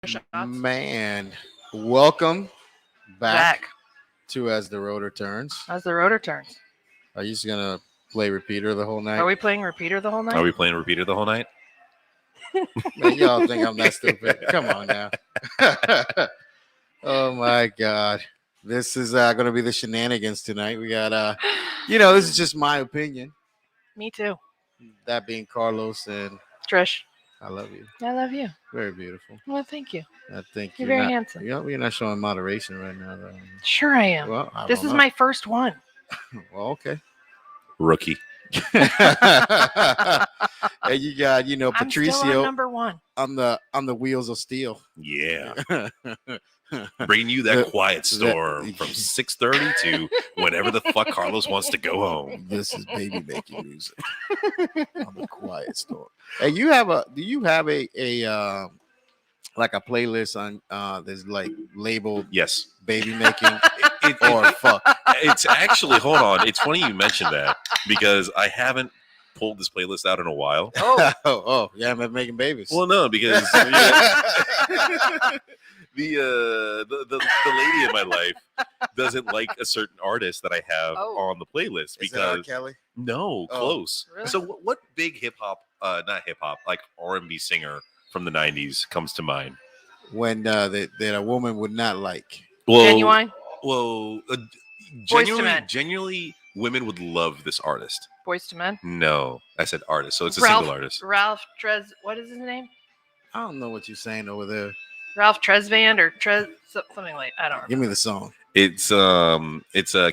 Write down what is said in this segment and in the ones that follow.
shots. Man, welcome back to As the Rotor Turns. As the rotor turns. Are you just gonna play repeater the whole night? Are we playing repeater the whole night? Are we playing repeater the whole night? Man, y'all think I'm that stupid? Come on now. Oh my God, this is gonna be the shenanigans tonight. We got this is just my opinion. Me too. That being Carlos and Trish, I love you. I love you. Very beautiful. Well, thank you. I think You're very not, handsome. You're not showing moderation right now, though. Sure I am. Well, This is my first one. Well, okay. Rookie. And you got, I'm still Patricio on number one. on the wheels of steel. Yeah. Bringing you that quiet storm from 6:30 to whenever the fuck Carlos wants to go home. This is baby making music on the quiet storm. Hey, do you have a like a playlist on there's like labeled Yes. baby making or fuck? It's actually, hold on. It's funny you mentioned that because I haven't pulled this playlist out in a while. Oh, yeah, I'm making babies. Well, no, because the lady in my life doesn't like a certain artist that I have on the playlist Is it R. because Kelly? no, close. Really? So what big hip hop, not hip hop, like R&B singer from the 90s comes to mind? When that a woman would not like. Well, Genuine? Well, Boyz II Men. genuinely, women would love this artist. Boys to Men? No, I said artist, so it's a Ralph- single artist. Ralph what is his name? I don't know what you're saying over there. Ralph Tresvant or something like I don't remember. Give me the song. It's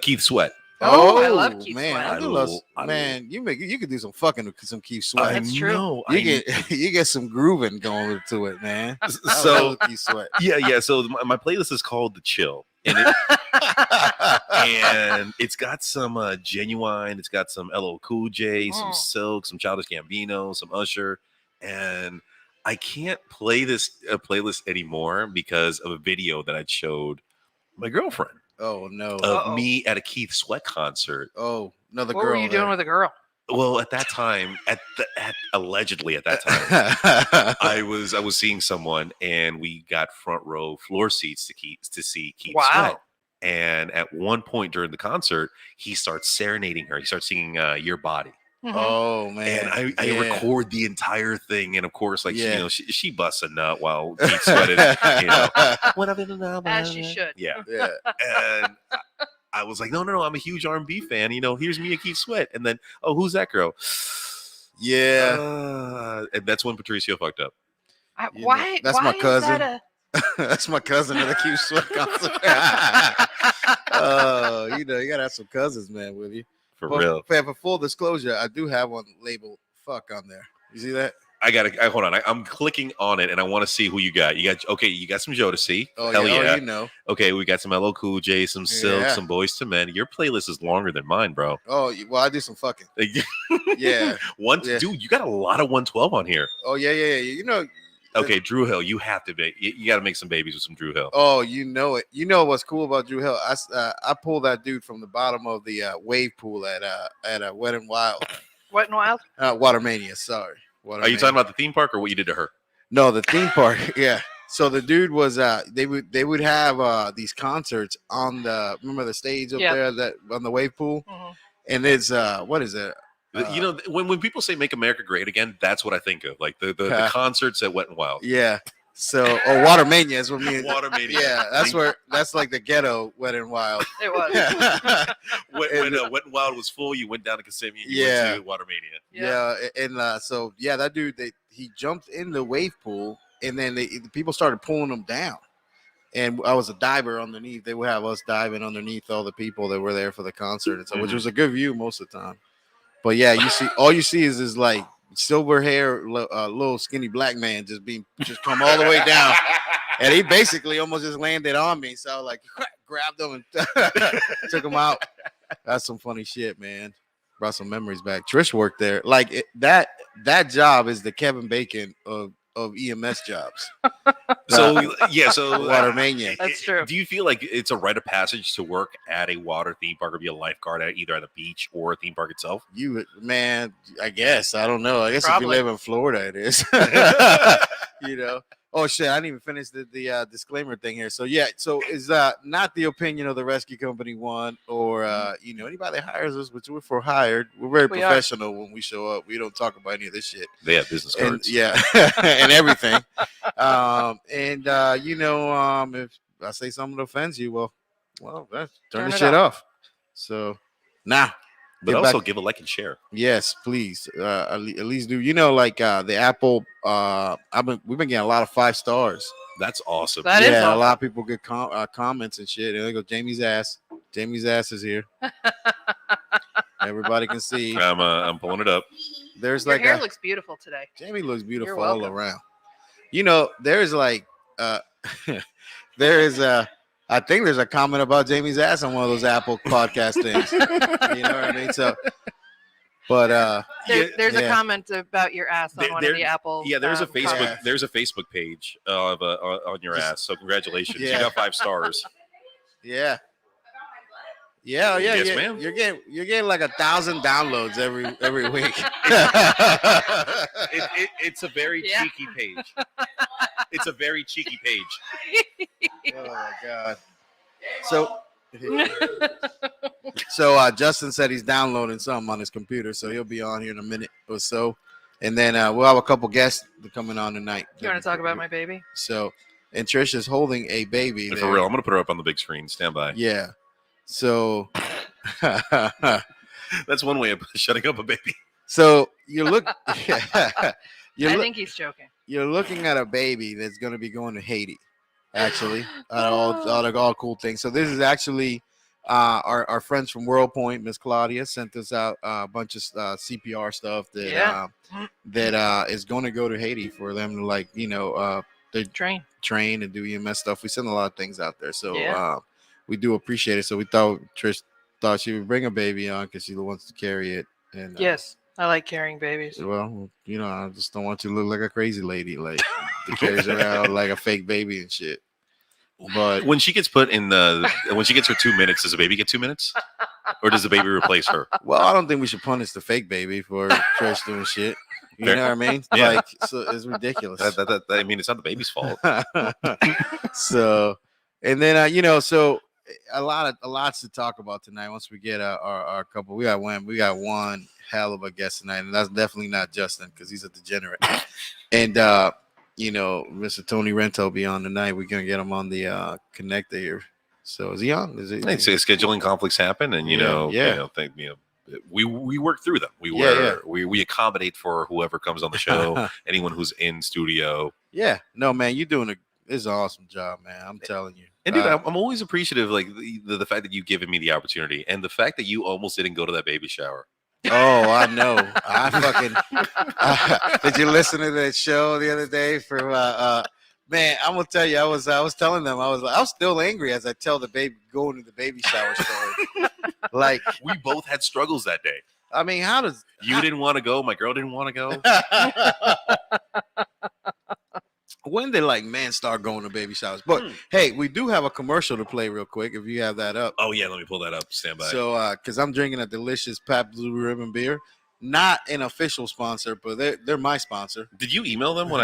Keith Sweat. Oh, I love Keith man, Sweat. I do love, man, you could do some fucking with some Keith Sweat. That's true. Know, You get some grooving going to it, man. So Keith Sweat. yeah. So my playlist is called The Chill, and it's got some Genuine. It's got some LL Cool J, some Silk, some Childish Gambino, some Usher, and I can't play this playlist anymore because of a video that I showed my girlfriend. Oh no! Of me at a Keith Sweat concert. Oh, another What girl. were you doing with a girl? Well, at that time, allegedly at that time, I was seeing someone, and we got front row floor seats to see Keith Sweat. And at one point during the concert, he starts serenading her. He starts singing "Your Body." Mhm. Oh man! And I record the entire thing, and of course, like she busts a nut while Keith Sweat is, As she should. yeah. And I was like, no, I'm a huge R&B fan. Here's me and Keith Sweat, and then who's that girl? Yeah, and that's when Patricio fucked up. Why? That's why my cousin. Is that That's my cousin at the Keith Sweat concert. You gotta have some cousins, man, with you. For real. For full disclosure, I do have one labeled "fuck" on there. You see that? I hold on. I'm clicking on it, and I want to see who you got. You got some Jodeci. Oh, Hell yeah. Oh, Okay, we got some LL Cool J, some Silk, some Boyz II Men. Your playlist is longer than mine, bro. Oh, well, I do some fucking. Yeah. Dude, you got a lot of 112 on here. Oh, yeah. Okay, Drew Hill, you have to be. You got to make some babies with some Drew Hill. Oh, you know it. You know what's cool about Drew Hill? I pulled that dude from the bottom of the wave pool at Wet and Wild. Wet and Wild? Watermania. Sorry. Are you talking about the theme park or what you did to her? No, the theme park. Yeah. So the dude was they would have these concerts on remember the stage up there that on the wave pool, and it's what is it? When people say "Make America Great Again," that's what I think of, like the concerts at Wet and Wild. Yeah. So, Watermania is what me. Watermania. Yeah, that's like the ghetto Wet and Wild. It was. when Wet and Wild was full, you went down to Kissimmee and you went to Watermania. Yeah, and that dude, he jumped in the wave pool, and then the people started pulling him down. And I was a diver underneath. They would have us diving underneath all the people that were there for the concert, and so which was a good view most of the time. But yeah, all you see is like silver hair, little skinny black man just come all the way down, and he basically almost just landed on me. So I like grabbed him and took him out. That's some funny shit, man. Brought some memories back. Trish worked there. Like that job is the Kevin Bacon of EMS jobs. So Watermania. That's true. Do you feel like it's a rite of passage to work at a water theme park or be a lifeguard at either at a beach or a theme park itself? Man, I guess. I don't know. I guess Probably. If you live in Florida, it is. Oh shit! I didn't even finish the disclaimer thing here. So yeah, so is not the opinion of the rescue company one or anybody that hires us, which we're for hired. We're very professional when we show up. We don't talk about any of this shit. They have business cards. And everything. If I say something that offends you, well, turn the shit off. So now. But also give a like and share. Yes, please. At least do. The Apple. We've been getting a lot of 5 stars. That's awesome. That is awesome. A lot of people get comments and shit. And they go, Jamie's ass. Jamie's ass is here. Everybody can see. I'm pulling it up. There's Your hair looks beautiful today. Jamie looks beautiful all around. There's there is I think there's a comment about Jamie's ass on one of those Apple podcast things. You know what I mean? So, but there's a comment about your ass on one of the Apple. Yeah, there's a Facebook. There's a Facebook page of on your ass. So congratulations, you got 5 stars. Yeah. Yeah, yes, ma'am. You're getting like 1,000 downloads every week. It's a very cheeky page. It's a very cheeky page. Oh my god. So Justin said he's downloading something on his computer, so he'll be on here in a minute or so. And then we'll have a couple guests coming on tonight. You want to talk about my baby? So, and Trisha's holding a baby. For real, I'm gonna put her up on the big screen. Stand by. Yeah. So that's one way of shutting up a baby. So you look. I think he's joking. You're looking at a baby that's going to be going to Haiti. Actually, all cool things. So this is actually our friends from World Point. Miss Claudia sent us out a bunch of CPR stuff that is going to go to Haiti for them to train and do EMS stuff. We send a lot of things out there, so we do appreciate it. So we thought Trish thought she would bring a baby on because she wants to carry it. And yes, I like carrying babies. Well, I just don't want you to look like a crazy lady, like that carries around like a fake baby and shit. But when she gets put in when she gets her 2 minutes, does the baby get 2 minutes, or does the baby replace her? Well, I don't think we should punish the fake baby for Trish doing shit. You know what I mean? Yeah. So it's ridiculous. I mean, it's not the baby's fault. So, and then so a lot to talk about tonight. Once we get our couple, we got one hell of a guest tonight, and that's definitely not Justin because he's a degenerate. And Mr. Tony Renta will be on tonight. We're gonna get him on the connector here. So is he on? Scheduling conflicts happen, and we work through them. We accommodate for whoever comes on the show, anyone who's in studio. Yeah, no man, you're doing it's an awesome job, man. I'm telling you. And dude, I'm always appreciative, like the fact that you've given me the opportunity, and the fact that you almost didn't go to that baby shower. Oh, I know. I fucking did you listen to that show the other day for man, I'm gonna tell you, I was telling them I was still angry as I tell the baby going to the baby shower story. Like we both had struggles that day. I mean, you didn't want to go, my girl didn't want to go. When did men start going to baby showers? But hey, we do have a commercial to play real quick if you have that up. Oh yeah, let me pull that up. Stand by. So because I'm drinking a delicious Pabst Blue Ribbon beer, not an official sponsor, but they're my sponsor. Did you email them when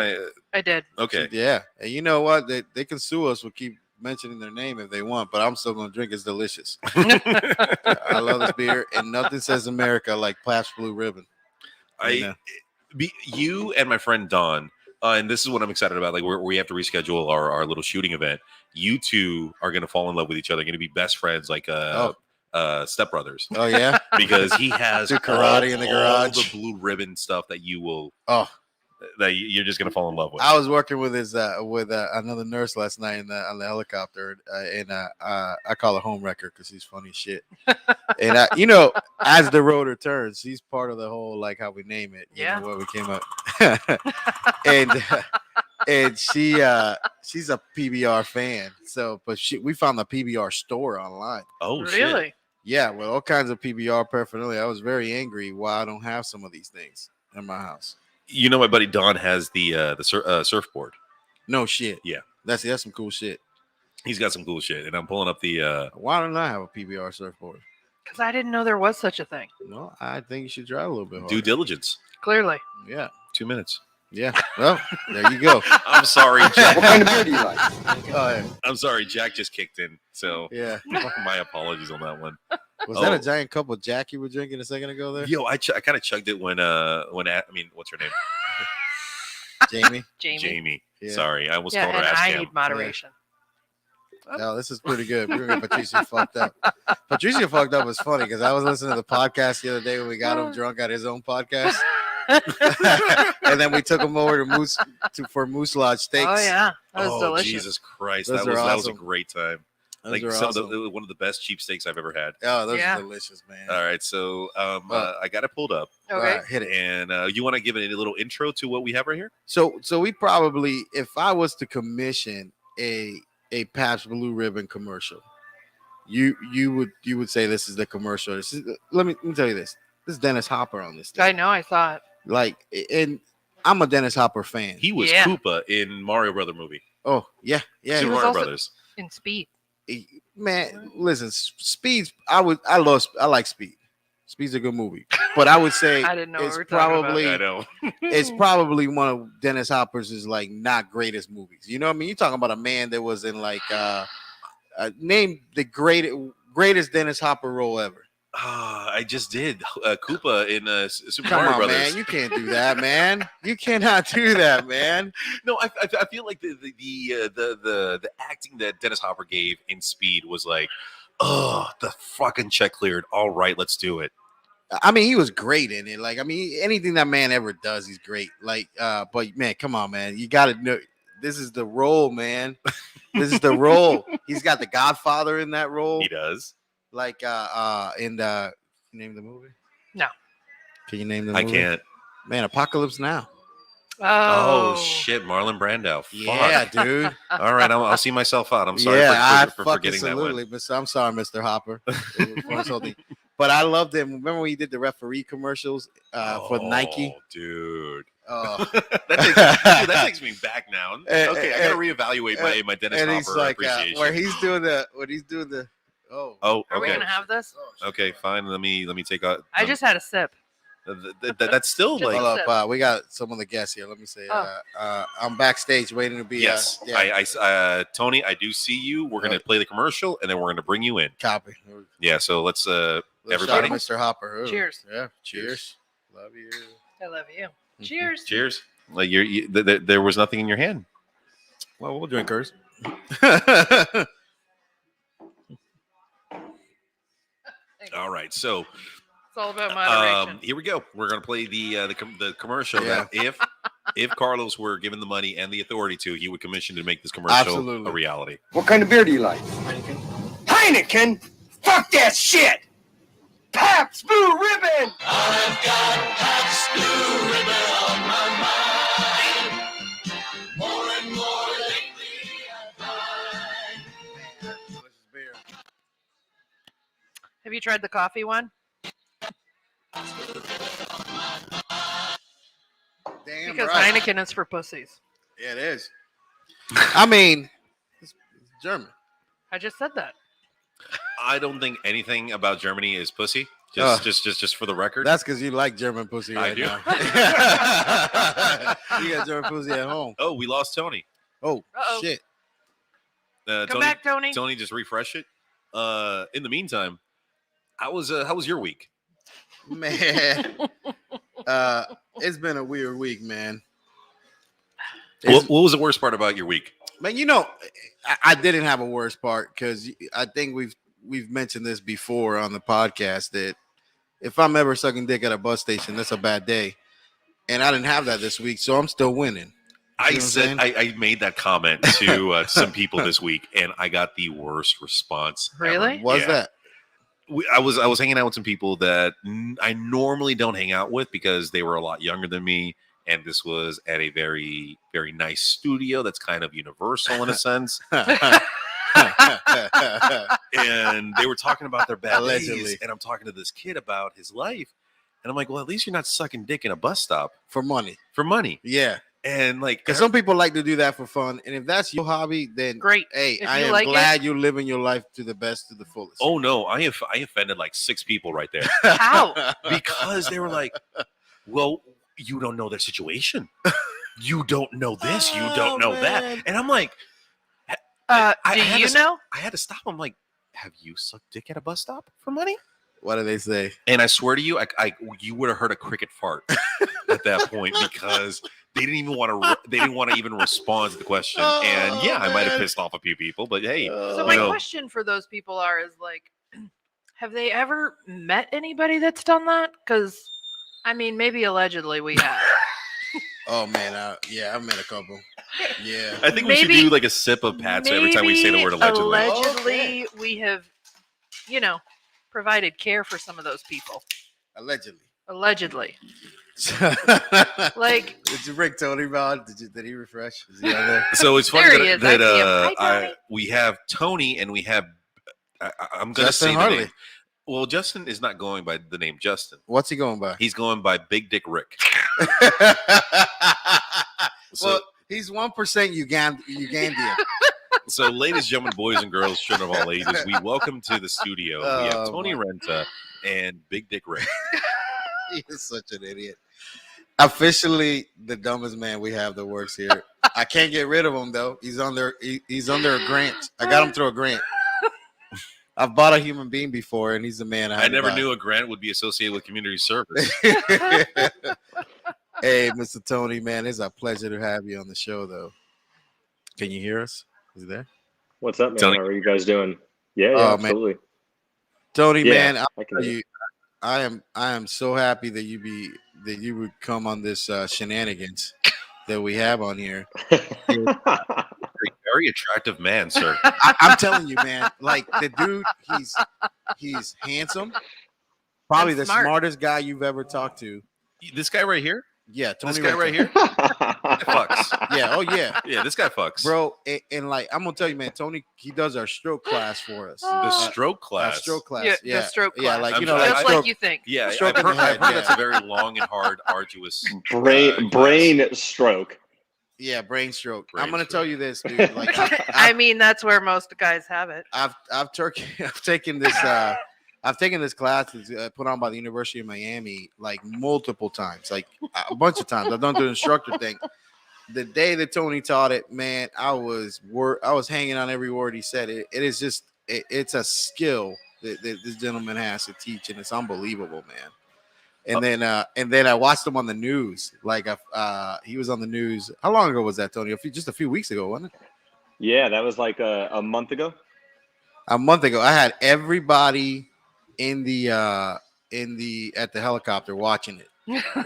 I did. Okay. Yeah, and you know what? They can sue us. We'll keep mentioning their name if they want, but I'm still gonna drink. It's delicious. I love this beer, and nothing says America like Pabst Blue Ribbon. You and my friend Don. And this is what I'm excited about. Like we have to reschedule our little shooting event. You two are going to fall in love with each other. Going to be best friends, like stepbrothers. Oh yeah, because he has karate in the garage, the blue ribbon stuff that you will. Oh, that you're just going to fall in love with. I was working with another nurse last night on the helicopter, and I call her home wrecker because he's funny as shit. And as the rotor turns, she's part of the whole how we name it. Where we came up, and she's a PBR fan. So, but we found the PBR store online. Oh, really? Shit. Yeah, with all kinds of PBR paraphernalia. I was very angry why I don't have some of these things in my house. My buddy Don has the surfboard. No shit. Yeah, that's some cool shit. He's got some cool shit, and I'm pulling up the. Why don't I have a PBR surfboard? Because I didn't know there was such a thing. No, I think you should try a little bit harder. Due diligence. Clearly. Yeah. 2 minutes. Yeah. Well, there you go. I'm sorry, Jack. What kind of beer do you like? I'm sorry, Jack just kicked in. So Yeah. my apologies on that one. Was that a giant cup of Jack you were drinking a second ago there? Yo, I kind of chugged it when what's her name? Jamie. Jamie. Yeah. Sorry, I almost Yeah, called her and ass I cam. need moderation. No, this is pretty good. We were getting Patricio fucked up. Patricio fucked up was funny because I was listening to the podcast the other day when we got him drunk at his own podcast. And then we took him over to for Moose Lodge Steaks. Oh yeah, that was delicious. Jesus Christ, Those that was are that was a awesome. great time. Those are Some awesome. of the, one of the best cheap steaks I've ever had. Oh, those Yeah. are delicious, man. All right, so I got it pulled up, Okay. All right, hit it. and you want to give it a little intro to what we have right here? So we probably, if I was to commission a Pabst Blue Ribbon commercial, you would say this is the commercial. This is, let me tell you this. This is Dennis Hopper on this thing. I know. I saw it. Like, and I'm a Dennis Hopper fan. He was Yeah. Koopa in Mario Brother movie. Oh yeah, yeah. Super was Mario also- Brothers. In Speed. Man, listen, Speed's. I like Speed. Speed's a good movie, but I would say I didn't know what it's we were talking about. probably I know. it's probably one of Dennis Hopper's is like not greatest movies. You know what I mean? You're talking about a man that was in like name the greatest Dennis Hopper role ever. I just did Koopa in Super Come Mario on, Brothers. man, you can't do that, man. You cannot do that, man. No, I feel like the acting that Dennis Hopper gave in Speed was like, oh, the fucking check cleared. All right, let's do it. I mean, he was great in it. Like, I mean, anything that man ever does, he's great. Like, but man, come on, man, you got to know this is the role, man. This is the role. He's got the Godfather in that role. He does. Like, in the can you name the movie? No. Can you name the I movie? can't. Man, Apocalypse Now. Oh, shit, Marlon Brando. Fuck. Yeah, dude. All right, I'll see myself out. I'm sorry for forgetting that one. I'm sorry, Mr. Hopper. It was insulting. But I loved him. Remember when he did the referee commercials for Nike? Dude. Oh, that takes me back now. Okay, I gotta reevaluate my Dennis and he's Hopper like, appreciation. where he's doing the. Oh, Oh, Are we okay. gonna have this? Okay, fine. Let me take out. I just had a sip. That's still Just like. hold up. We got some of the guests here. Let me say, I'm backstage waiting to be. Yes, yeah, Tony, I do see you. We're gonna play the commercial, and then we're gonna bring you in. copy. Yeah, so let's Little everybody. shout out Mr. Hopper. Ooh. Cheers. Yeah, cheers. Love you. I love you. Cheers. Cheers. Like there was nothing in your hand. Well, we'll drink hers. All right, so It's all about moderation. here we go. We're gonna play the commercial Yeah. that if Carlos were given the money and the authority to, he would commission to make this commercial Absolutely. a reality. What kind of beer do you like? Heineken? Fuck that shit! Pabst Blue Ribbon! I've got Pabst Blue Ribbon on my mind. More and more lately I find. Have you tried the coffee one? Damn Because right. Heineken is for pussies. Yeah, it is. I mean, it's German. I just said that. I don't think anything about Germany is pussy. Just for the record. That's because you like German pussy I right do. now. You got German pussy at home. Oh, we lost Tony. Oh, Uh-oh. shit. Come back, Tony. Tony, just refresh it. In the meantime, how was your week? Man. It's been a weird week, man. What was the worst part about your week? Man, you know, I didn't have a worst part because I think we've mentioned this before on the podcast that if I'm ever sucking dick at a bus station, that's a bad day. And I didn't have that this week, so I'm still winning. I said I made that comment to some people this week, and I got the worst response. Really? What's Yeah. that? I was hanging out with some people that I normally don't hang out with because they were a lot younger than me, and this was at a very, very nice studio that's kind of universal in a sense. And they were talking about their bad Allegedly. days, and I'm talking to this kid about his life, and I'm like, well, at least you're not sucking dick in a bus stop For money. for money. Yeah. And like, Because some people like to do that for fun. And if that's your hobby, then Great. hey, If I you am like glad you're living your life to the best, to the fullest. oh no, I offended like 6 people right there. How? Because they were like, well, you don't know their situation. you don't know this, you don't Oh, know man. that. And I'm like, Do you know? I had to stop. I'm like, have you sucked dick at a bus stop for money? What do they say? And I swear to you, you would have heard a cricket fart at that point because they didn't even want to. They didn't want to even respond to the question. And yeah, I might have man. pissed off a few people, but hey, So Oh, my know- question for those people is like, have they ever met anybody that's done that? Because, I mean, maybe allegedly we have. oh man, yeah, I've met a couple. Yeah, I think we should Maybe- do like a sip of Pat's every time we say the word allegedly. Allegedly, we have, provided care for some of those people. allegedly. Allegedly. Like, Like, did you bring Tony about? Did he refresh? Is he on there? So it's funny There he is. I that see him. Hi, Tony. we have Tony and we have I'm going to Justin say the Harley. name. Well, Justin is not going by the name Justin. What's he going by? He's going by Big Dick Rick. So, Well, he's 1% Ugandan. so, ladies and gentlemen, boys and girls, children of all ages, we welcome to the studio. We have Oh, Tony my. Renta and Big Dick Rick. He is such an idiot. Officially, the dumbest man we have that works here. I can't get rid of him though. He's under a grant. I got him through a grant. I've bought a human being before, and he's the man. I never knew a grant would be associated with community service. Hey, Mr. Tony, man, it's a pleasure to have you on the show, though. Can you hear us? Is he there? What's up, man? Tony. How are you guys doing? Yeah, Oh, man. absolutely. Tony, Yeah, man, I can. I am so happy that you would come on this shenanigans that we have on here. Very attractive man, sir. I'm telling you, man, like the dude, he's handsome, probably And the smart. smartest guy you've ever talked to. This guy right here? Yeah, Tony. This guy Renta. right here? Fucks. Yeah, oh yeah, Yeah, this guy fucks. bro. And like I'm gonna tell you, man, Tony, he does our stroke class for us. The stroke Our class. stroke class. Yeah, Yeah, the stroke Yeah, class. like I'm you know, sure- like just stroke. like you think. Yeah, Stroke I've in the heard head, that's a very long and hard, arduous. brain stroke. Yeah, brain stroke. Brain I'm gonna stroke. tell you this, dude. Like I mean, that's where most guys have it. I've taken this class that's put on by the University of Miami like multiple times, like a bunch of times. I've done the instructor thing. The day that Tony taught it, man, I was hanging on every word he said. It's a skill that this gentleman has to teach, and it's unbelievable, man. And then I watched him on the news. Like he was on the news. How long ago was that, Tony? Just a few weeks ago, wasn't it? Yeah, that was like a month ago. A month ago. I had everybody at the helicopter watching it,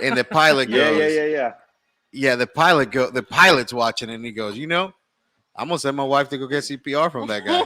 and the pilot goes, Yeah. the pilot's watching it, and he goes, I'm gonna send my wife to go get CPR from that guy.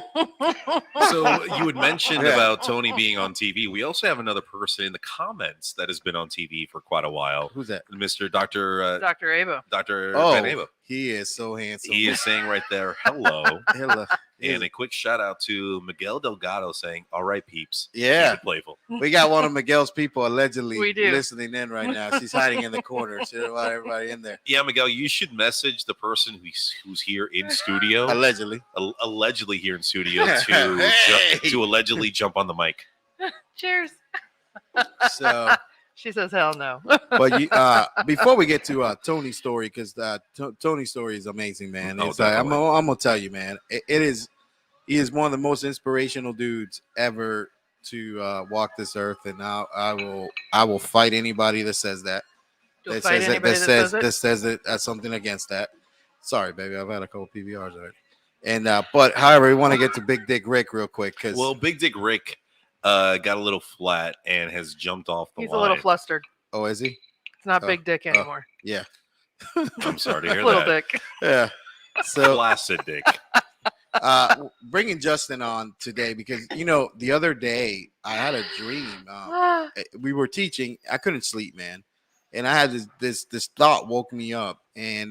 So you had mentioned Yeah. about Tony being on TV. We also have another person in the comments that has been on TV for quite a while. Who's that? Mr. Dr. Dr. Abo. Dr. Oh, Van Abo. he is so handsome. He is saying right there, hello. Hello. And a quick shout out to Miguel Delgado saying, all right, peeps. Yeah. Keep it playful. We got one of Miguel's people allegedly We do. listening in right now. She's hiding in the corner. She don't want everybody in there. Yeah, Miguel, you should message the person who's here in studio, Allegedly. allegedly here in studio, Hey. to allegedly jump on the mic. Cheers. So, She says, hell no. but before we get to Tony's story, because Tony's story is amazing, man. Oh, It's, I'm definitely. gonna tell you, man. He is one of the most inspirational dudes ever to walk this earth, and I will fight anybody that says that. You'll That fight says anybody that says it? something against that. Sorry, baby, I've had a couple PBRs already. And but however, we want to get to Big Dick Rick real quick because Well, Big Dick Rick got a little flat and has jumped off the He's line. a little flustered. oh, is he? It's not Oh, big dick anymore. Yeah, I'm sorry to hear Little that. dick. yeah. So Flaccid dick. bringing Justin on today because the other day I had a dream. We were teaching. I couldn't sleep, man, and I had this thought woke me up. And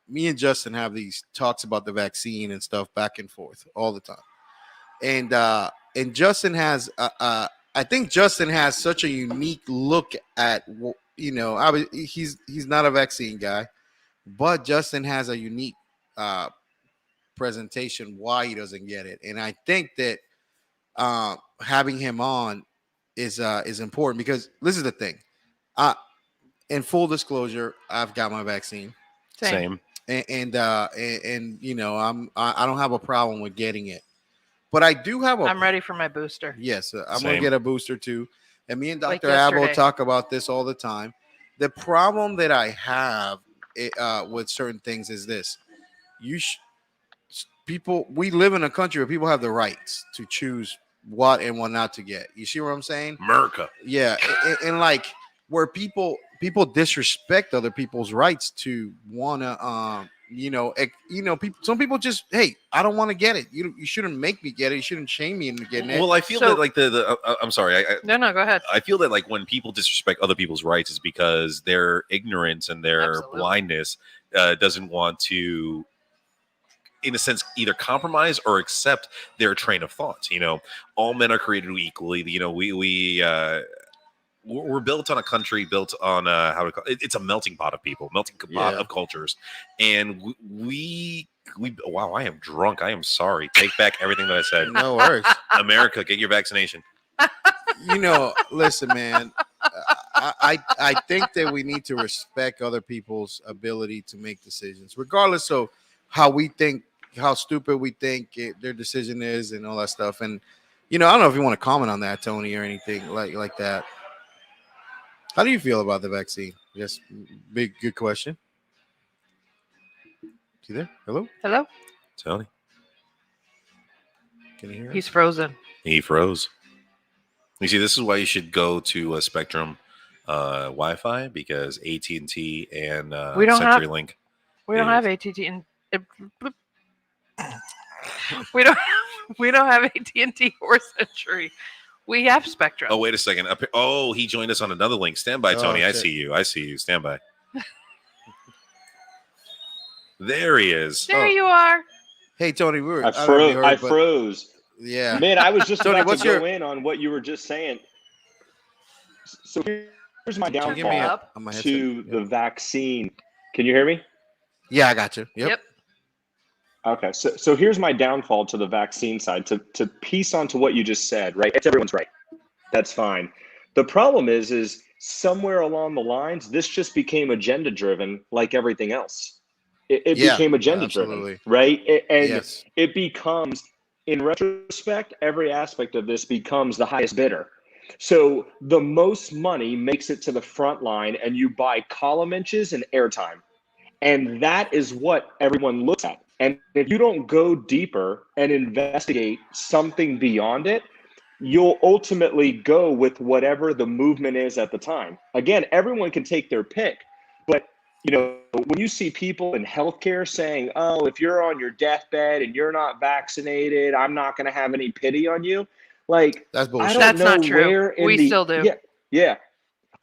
me and Justin have these talks about the vaccine and stuff back and forth all the time. And Justin has, I think Justin has such a unique look at, he's not a vaccine guy, but Justin has a unique presentation why he doesn't get it. And I think that having him on is important because this is the thing. In full disclosure, I've got my vaccine. Same. And you know, I don't have a problem with getting it, but I do have a. I'm ready for my booster. Yes, I'm Same. gonna get a booster too, and me and Like Dr. Abel yesterday. talk about this all the time. The problem that I have with certain things is this: people. We live in a country where people have the rights to choose what and what not to get. You see what I'm saying? America. Yeah, and like where people disrespect other people's rights to wanna people. Some people just, hey, I don't want to get it. You shouldn't make me get it. You shouldn't shame me into getting it. Well, I feel So- that like I'm sorry. No, go ahead. I feel that like when people disrespect other people's rights is because their ignorance and their Absolutely. blindness doesn't want to, in a sense, either compromise or accept their train of thought. You know, all men are created equally. You know, we're built on a country built on it's a melting pot of people, melting pot Yeah. of cultures, and we wow, I am drunk. I am sorry. Take back everything that I said. No worries. America, get your vaccination. You know, listen, man. I think that we need to respect other people's ability to make decisions, regardless of how we think, how stupid we think their decision is, and all that stuff. And you know, I don't know if you want to comment on that, Tony, or anything like that. How do you feel about the vaccine? Yes, good question. You there? Hello, Hello? Tony, can you hear us? He's frozen. he froze. You see, this is why you should go to a Spectrum Wi-Fi, because AT&T and We don't have- CenturyLink. We don't Yes. have ATT and we don't have AT&T or Century. We have Spectrum. Oh, wait a second. Oh, he joined us on another link. Stand by, Oh, Tony. I shit. see you. I see you. Stand by. There he is. There oh. you are. Hey, Tony, we were. I don't know if you heard, I but- froze. Yeah. Man, I was just Tony, about what's to go your- in on what you were just saying. So here's my Turn it downfall up. On my headset. to Yeah. the vaccine. Can you hear me? Yeah, I got you. Yep. Okay, so here's my downfall to the vaccine side. To piece onto what you just said, right? It's everyone's right. That's fine. The problem is somewhere along the lines, this just became agenda driven, like everything else. It Yeah, became agenda absolutely. driven, right? And Yes. it becomes, in retrospect, every aspect of this becomes the highest bidder. So the most money makes it to the front line, and you buy column inches and airtime. And that is what everyone looks at. And if you don't go deeper and investigate something beyond it, you'll ultimately go with whatever the movement is at the time. Again, everyone can take their pick, but you know, when you see people in healthcare saying, "Oh, if you're on your deathbed and you're not vaccinated, I'm not going to have any pity on you," like That's I bullshit. don't That's know not true. where in We the still do. yeah.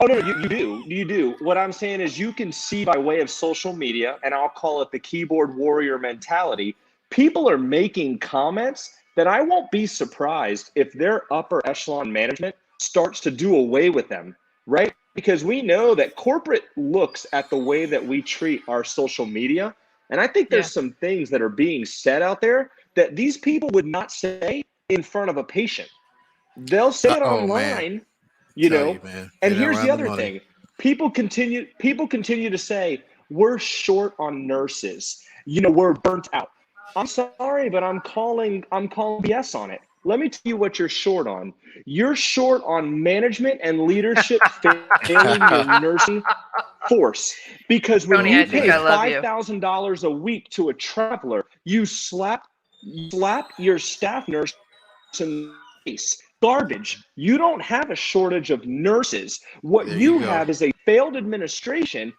Oh no, you do. What I'm saying is, you can see by way of social media, and I'll call it the keyboard warrior mentality. People are making comments that I won't be surprised if their upper echelon management starts to do away with them, right? Because we know that corporate looks at the way that we treat our social media. And I think there's some things that are being said out there that these people would not say in front of a patient. They'll say it Oh, online, man. you Tell know. you, man. And Get here's around the other money. thing. People continue to say, we're short on nurses. You know, we're burnt out. I'm sorry, but I'm calling BS on it. Let me tell you what you're short on. You're short on management and leadership failing your nursing force. Because when Tony, you I think pay I love you. $5,000 a week to a traveler, you slap your staff nurse in the face. Garbage. You don't have a shortage of nurses. What There you you go. have is a failed administration.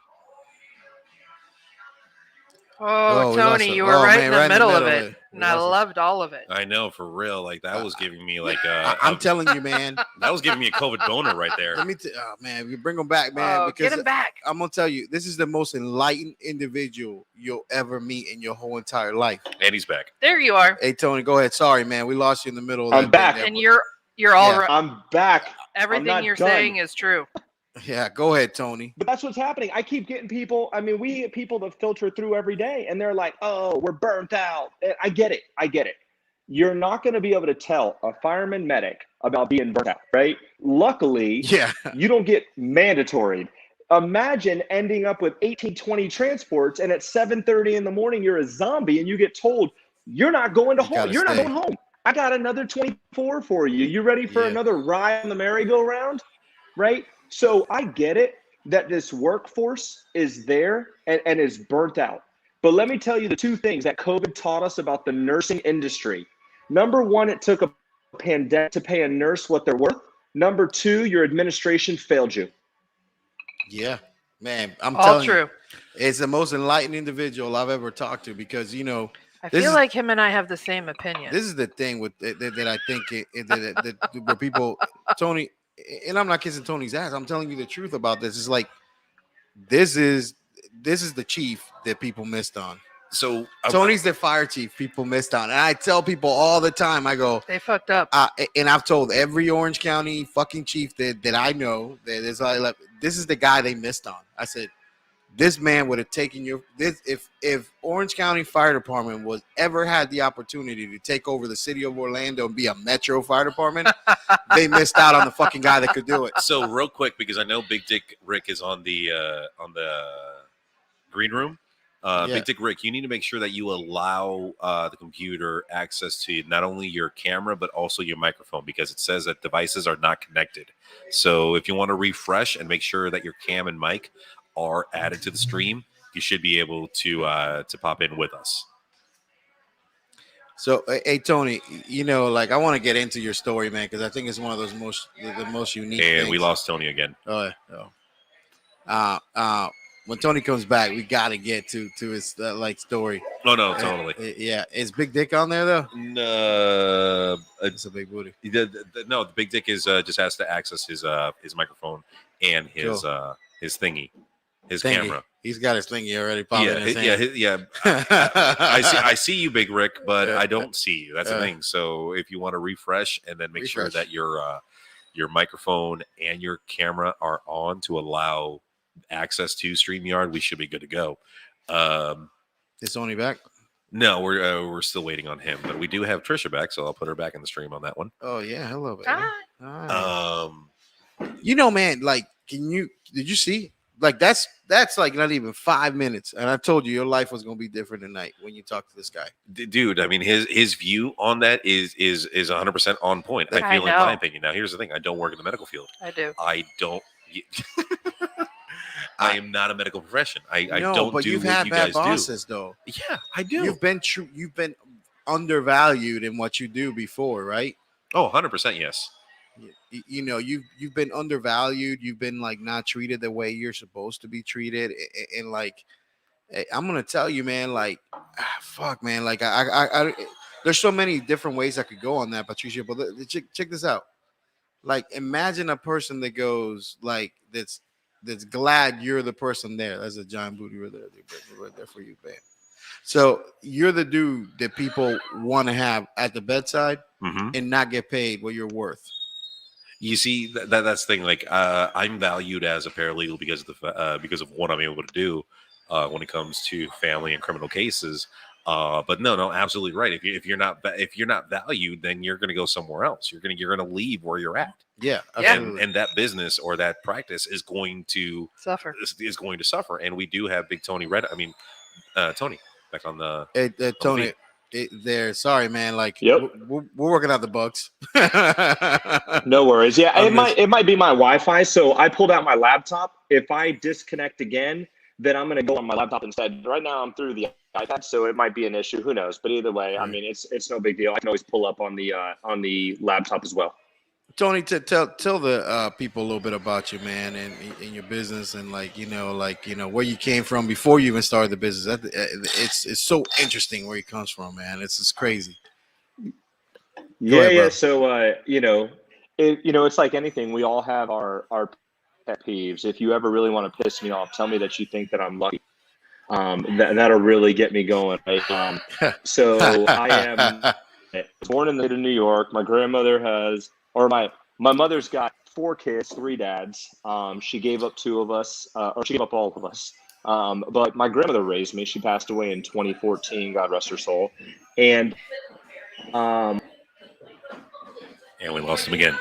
Oh, we lost Tony, it. you were Oh, right man, in the middle of it. We And I lost it. loved all of it. I know, for real. Like that was giving me like I'm telling you, man. that was giving me a COVID boner right there. Let me oh man, we bring him back, man. Oh, Because get him back. I'm gonna tell you, this is the most enlightened individual you'll ever meet in your whole entire life. And he's back. There you are. Hey, Tony, go ahead. Sorry, man, we lost you in the middle of I'm that back. thing there, And but- you're all Yeah. right. I'm back. Everything not you're done. saying is true. Yeah, go ahead, Tony. But that's what's happening. I keep getting people. I mean, we get people that filter through every day, and they're like, "Oh, we're burnt out." I get it. You're not going to be able to tell a fireman medic about being burnt out, right? Luckily, Yeah, you don't get mandatory. imagine ending up with 18, 20 transports, and at 7:30 in the morning, you're a zombie, and you get told, you're not going to You home. gotta You're not stay. going home. I got another 24 for you. You ready for Yeah. another ride on the merry-go-round? Right? So I get it that this workforce is there and is burnt out. But let me tell you the two things that COVID taught us about the nursing industry. Number one, it took a pandemic to pay a nurse what they're worth. Number two, your administration failed you. Yeah, man, I'm All telling true. you, it's the most enlightened individual I've ever talked to because I this feel is- like him and I have the same opinion. this is the thing with that I think where people Tony, and I'm not kissing Tony's ass. I'm telling you the truth about this. It's like this is the chief that people missed on. So Tony's the fire chief people missed on, and I tell people all the time. I go, They fucked up. and I've told every Orange County fucking chief that I know that is like, this is the guy they missed on. I said, this man would have taken if Orange County Fire Department was ever had the opportunity to take over the city of Orlando and be a metro fire department, they missed out on the fucking guy that could do it. So real quick, because I know Big Dick Rick is on the green room. Yeah. Big Dick Rick, you need to make sure that you allow the computer access to not only your camera but also your microphone, because it says that devices are not connected. So if you want to refresh and make sure that your cam and mic are added to the stream, you should be able to pop in with us. So, hey Tony, like I want to get into your story, man, because I think it's one of those the most unique. And things. we lost Tony again. Oh, yeah. When Tony comes back, we got to get to his story. Oh no, totally. Yeah, is Big Dick on there though? No, It's a big booty. no. The Big Dick is just has to access his microphone and his thingy, his Thingy. camera. He's got his thingy already popping in his hand. Yeah. I see you, Big Rick, but I don't see you. That's the thing. So if you want to refresh and then make sure that your microphone and your camera are on to allow access to StreamYard, we should be good to go. Is Tony back? No, we're still waiting on him, but we do have Trisha back, so I'll put her back in the stream on that one. Oh yeah, hello, baby. Hi. Hi. Man, like, did you see? Like that's like not even 5 minutes, and I told you your life was gonna be different tonight when you talk to this guy, dude. I mean, his view on that is 100% on point. I feel, in my opinion. Now, here's the thing: I don't work in the medical field. I do. I don't. I am not a medical profession. I don't but do you've what had you bad guys bosses, do. though. Yeah, I do. You've been undervalued in what you do before, right? Oh, 100% yes. You've been undervalued. You've been like not treated the way you're supposed to be treated, and like I'm gonna tell you, man. Like, fuck, man. Like I there's so many different ways I could go on that, Patricio. But check this out. Like, imagine a person that goes like that's glad you're the person there. That's a giant booty right there for you, man. So you're the dude that people want to have at the bedside and not get paid what you're worth. You see, that's the thing. Like, I'm valued as a paralegal because of what I'm able to do when it comes to family and criminal cases. But no, absolutely right. If you're not valued, then you're going to go somewhere else. You're going to leave where you're at. Yeah, and that business or that practice is going to suffer. Is going to suffer. And we do have Big Tony Renta. I mean, Tony back on the Tony. There, sorry, man. Like, yep. we're working out the bugs. No worries. Yeah, it might be my Wi-Fi. So I pulled out my laptop. If I disconnect again, then I'm going to go on my laptop instead. Right now, I'm through the iPad, so it might be an issue. Who knows? But either way, I mean, it's no big deal. I can always pull up on the laptop as well. Tony, tell the people a little bit about you, man, and your business, and where you came from before you even started the business. It's so interesting where he comes from, man. It's crazy. Yeah. So it's like anything. We all have our pet peeves. If you ever really want to piss me off, tell me that you think that I'm lucky. That'll really get me going. Right? So I am born in the state of New York. My grandmother has. Or my mother's got 4 kids, 3 dads. She gave up 2 of us, or she gave up all of us. But my grandmother raised me. She passed away in 2014, God rest her soul. And we lost him again.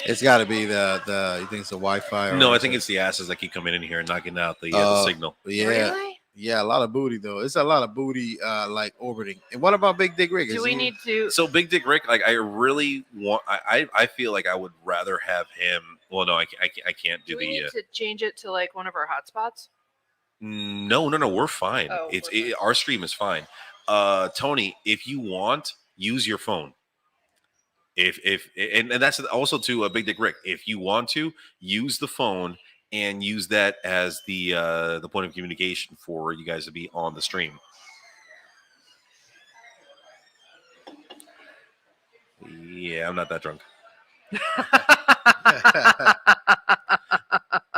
It's got to be the you think it's the Wi-Fi? Or No, I think it's the asses that keep coming in here and knocking out the signal. Yeah. Really? Yeah, a lot of booty though. It's a lot of booty like orbiting. And what about Big Dick Rick? Do we need to? So Big Dick Rick, like I really want. I feel like I would rather have him. Well, no, I can't do Do we the. need to change it to like one of our hotspots? No, we're fine. Oh, Our stream is fine. Tony, if you want, use your phone. And that's also to Big Dick Rick. If you want to use the phone and use that as the point of communication for you guys to be on the stream. Yeah, I'm not that drunk.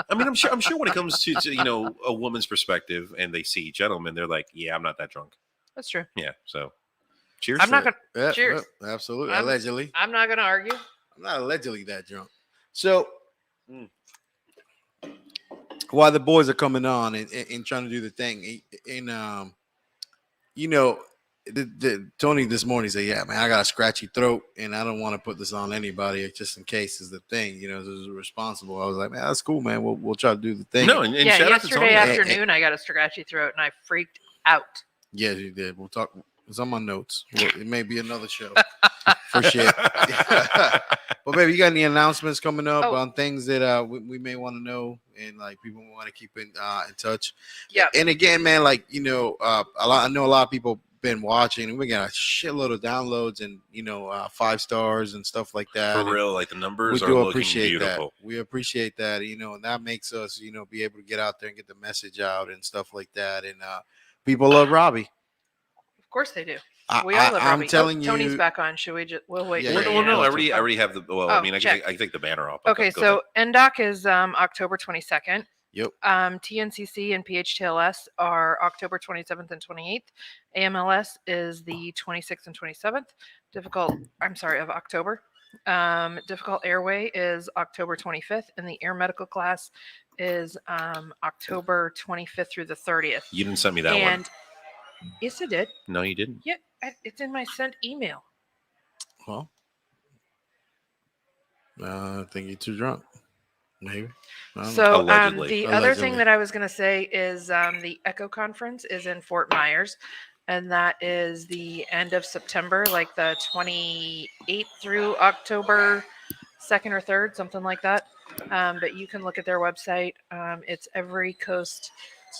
I mean, I'm sure when it comes to a woman's perspective and they see gentlemen, they're like, yeah, I'm not that drunk. That's true. Yeah. So cheers. I'm not gonna. Yeah, Cheers. yeah, absolutely. I'm- Allegedly. I'm not gonna argue. I'm not allegedly that drunk. So while the boys are coming on and trying to do the thing, and Tony this morning said, "Yeah, man, I got a scratchy throat, and I don't want to put this on anybody just in case is the thing. This is responsible." I was like, "Man, that's cool, man. We'll try to do the thing." No, and Yeah, shout out to Tony. yesterday afternoon I got a scratchy throat and I freaked out. Yes, you did. We'll talk. It's on my notes. It may be another show for shit. But baby, you got any announcements coming up on things that we may want to know and like people want to keep in touch? Yeah. And again, man, like I know a lot of people been watching and we got a shitload of downloads and 5 stars and stuff like that. For real, like the numbers We are do looking appreciate beautiful. that. We appreciate that, and that makes us, be able to get out there and get the message out and stuff like that. And people love Robbie. Of course they do. I- We all love I'm Robbie. telling Tony's you- back on. Should we just? We'll wait. Yeah, for yeah, you. Well, no, I yeah. already have the. Well, I mean, I check. can take the banner off. but Okay, go so NDOC is October 22nd. Yep. TNCC and PHTLS are October 27th and 28th. AMLS is the 26th and 27th. Of October. Difficult airway is October 25th, and the air medical class is October 25th through the 30th. You didn't send me that one. And yes, I did. No, you didn't. Yeah, it's in my sent email. Well, I think you're too drunk. Maybe. I don't know. So Allegedly. the other thing Allegedly. that I was going to say is the ECHO conference is in Fort Myers, and that is the end of September, like the 28th through October 2nd or 3rd, something like that. But you can look at their website. It's Every Coast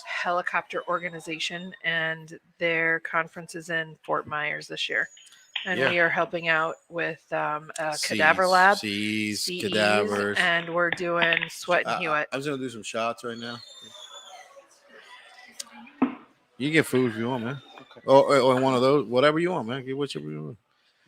Helicopter Organization, and their conference is in Fort Myers this year. And Yeah. we are helping out with a cadaver lab. C's, CEs, cadavers. and we're doing Sweat and Hewitt. I was gonna do some shots right now. You can get food if you want, man. Or one of those, whatever you want, man. Get whichever you want.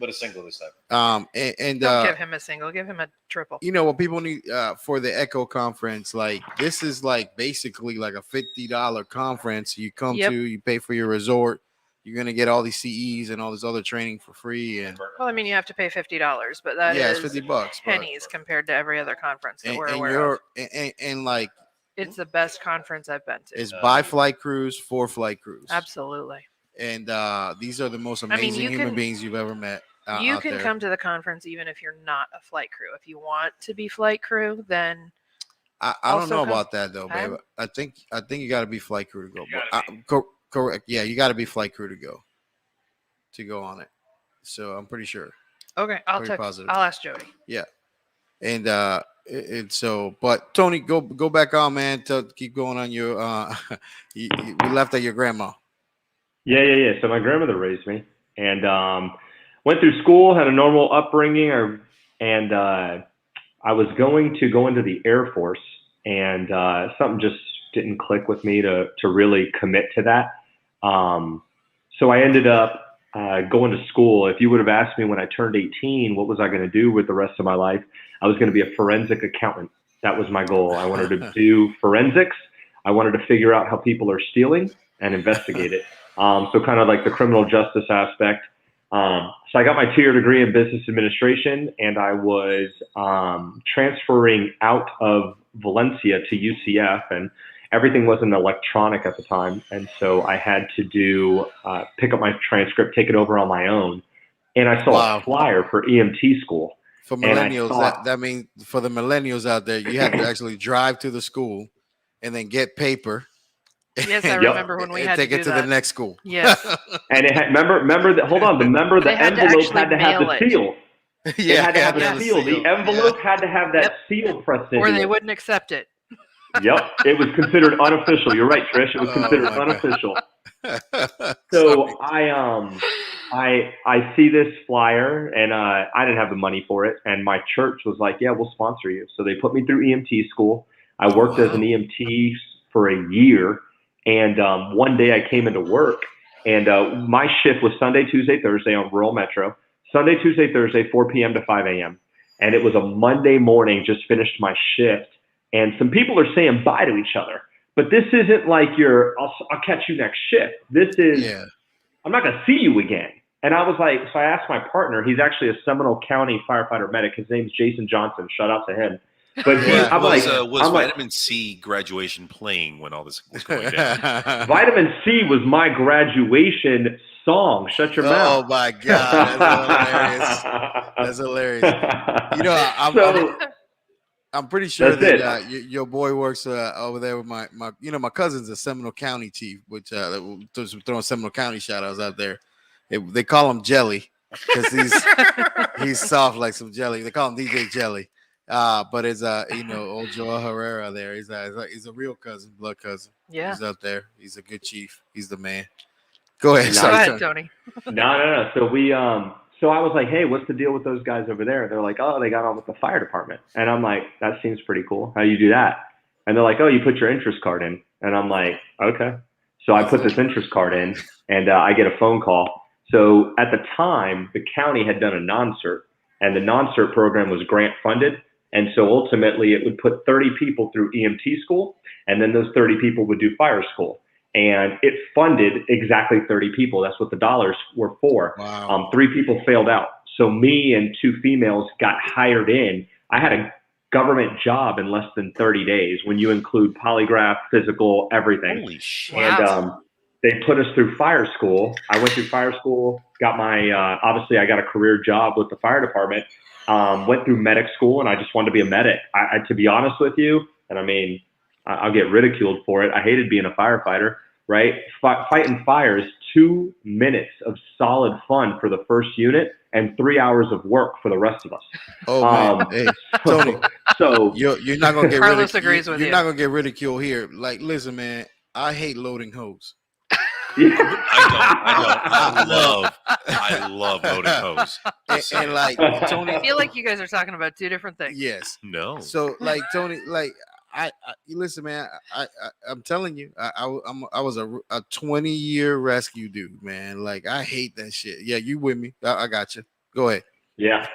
But a single this time. And Don't give him a single, give him a triple. what people need for the ECHO conference, like this is like basically like a $50 conference. You come Yep. to, you pay for your resort. You're gonna get all these CEs and all this other training for free. And Well, I mean, you have to pay $50, but that yeah, is it's $50. but- pennies compared to every other conference that And, we're and aware of. you're and like It's the best conference I've been to. it's by flight crews, for flight crews. Absolutely. And these are the most mean, amazing you human can- beings you've ever met. You out can there. come to the conference even if you're not a flight crew. If you want to be flight crew, then I don't also know come- about that though, babe. I'm- I think you got to be flight crew to go. Correct. Yeah, you got to be flight crew to go on it. So I'm pretty sure. okay, I'll Pretty positive. I'll ask Jody. And it's so. But Tony, go back on, man. To keep going on your. We left at your grandma. Yeah. So my grandmother raised me, and went through school, had a normal upbringing, and I was going to go into the Air Force, and something just didn't click with me to really commit to that. So I ended up going to school. If you would have asked me when I turned 18, what was I going to do with the rest of my life? I was going to be a forensic accountant. That was my goal. I wanted to do forensics. I wanted to figure out how people are stealing and investigate it. So kind of like the criminal justice aspect. So I got my 2-year degree in business administration, and I was transferring out of Valencia to UCF, and everything wasn't electronic at the time. And so I had to pick up my transcript, take it over on my own. And I saw Wow. a flyer for EMT school. For And I millennials, thought- that means for the millennials out there, you have to actually drive to the school and then get paper. Yes, I and- remember when we and had to take it do to that. the next school. Yes. And it had, remember the They had to envelope actually had to have mail the it. seal. Yeah, It had to have yeah, a seal. The envelope had to have that seal pressed into Or they it. wouldn't accept it. Yep, it was considered unofficial. You're right, Trish. It was Oh, considered my God. unofficial. So So I see this flyer, and I didn't have the money for it, and my church was like, "Yeah, we'll sponsor you." So they put me through EMT school. I worked as an EMT for a year, and one day I came into work, and my shift was Sunday, Tuesday, Thursday on rural metro. Sunday, Tuesday, Thursday, 4 p.m. to 5 a.m. And it was a Monday morning. Just finished my shift, and some people are saying bye to each other. But this isn't like I'll catch you next shift. This is, I'm not going to see you again. And I was like, so I asked my partner, he's actually a Seminole County firefighter medic. His name's Jason Johnson. Shout out to him. But was Vitamin C graduation playing when all this was going down? Vitamin C was my graduation song. Shut your mouth. Oh my God, that's hilarious. You know, I'm pretty sure that your boy works over there with my my cousin's a Seminole County chief, which throwing Seminole County shout outs out there. They call him Jelly because he's soft like some jelly. They call him DJ Jelly. But it's old Joel Herrera there. He's a real cousin, blood cousin. Yeah. He's up there. He's a good chief. He's the man. Go ahead. Go ahead, Tony. No. So I was like, hey, what's the deal with those guys over there? They're like, oh, they got on with the fire department. And I'm like, that seems pretty cool. How do you do that? And they're like, oh, you put your interest card in. And I'm like, okay. So I put this interest card in, and I get a phone call. So at the time, the county had done a non-cert, and the non-cert program was grant funded. And so ultimately it would put 30 people through EMT school, and then those 30 people would do fire school. And it funded exactly 30 people. That's what the dollars were for. Wow. 3 people failed out. So me and 2 females got hired in. I had a government job in less than 30 days when you include polygraph, physical, everything. Holy shit. And they put us through fire school. I went through fire school, got my, obviously I got a career job with the fire department, went through medic school, and I just wanted to be a medic. I to be honest with you, and I mean, I'll get ridiculed for it. I hated being a firefighter, right? Fighting fire is 2 minutes of solid fun for the first unit and 3 hours of work for the rest of us. Oh man, hey, Tony. So you're not gonna get Carlos agrees with you. You're not gonna get ridiculed here. Like, listen, man, I hate loading hose. I love loading hose. And like Tony, I feel like you guys are talking about 2 different things. yes. No. So like Tony, like I listen, man. I'm telling you, I was a 20-year rescue dude, man. Like I hate that shit. Yeah, you with me? I got you. Go ahead. Yeah.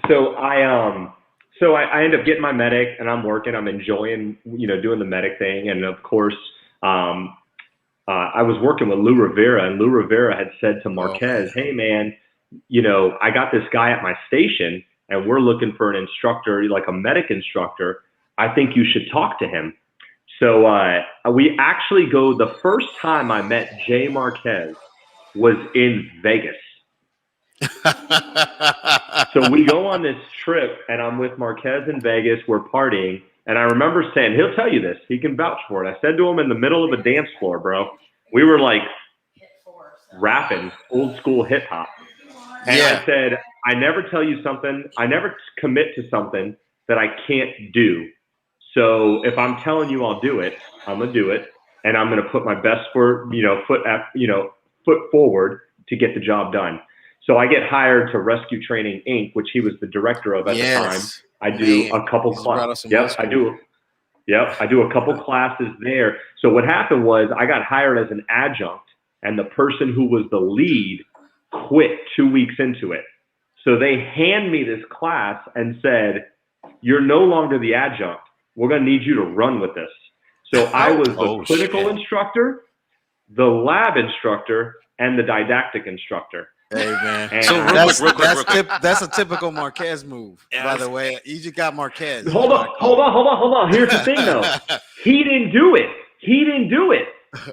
So I end up getting my medic, and I'm working. I'm enjoying, doing the medic thing, and of course, I was working with Lou Rivera, and Lou Rivera had said to Marquez, "Hey man, I got this guy at my station, and we're looking for an instructor, like a medic instructor. I think you should talk to him." So we actually go. The first time I met Jay Marquez was in Vegas. So we go on this trip, and I'm with Marquez in Vegas. We're partying. And I remember saying, he'll tell you this. He can vouch for it. I said to him in the middle of a dance floor, bro, we were like rapping old school hip hop. And I said, I never tell you something. I never commit to something that I can't do. So if I'm telling you I'll do it, I'm going to do it. And I'm going to put my best foot forward to get the job done. So I get hired to Rescue Training Inc., which he was the director of at the time. I do a couple classes. Yep, I do. Yep, I do a couple classes there. So what happened was I got hired as an adjunct, and the person who was the lead quit 2 weeks into it. So they hand me this class and said, "You're no longer the adjunct. We're going to need you to run with this." So I was the clinical instructor, the lab instructor, and the didactic instructor. Hey man, So real quick. That's a typical Marquez move, by the way. You just got Marquez. Hold on. Here's the thing, though. He didn't do it.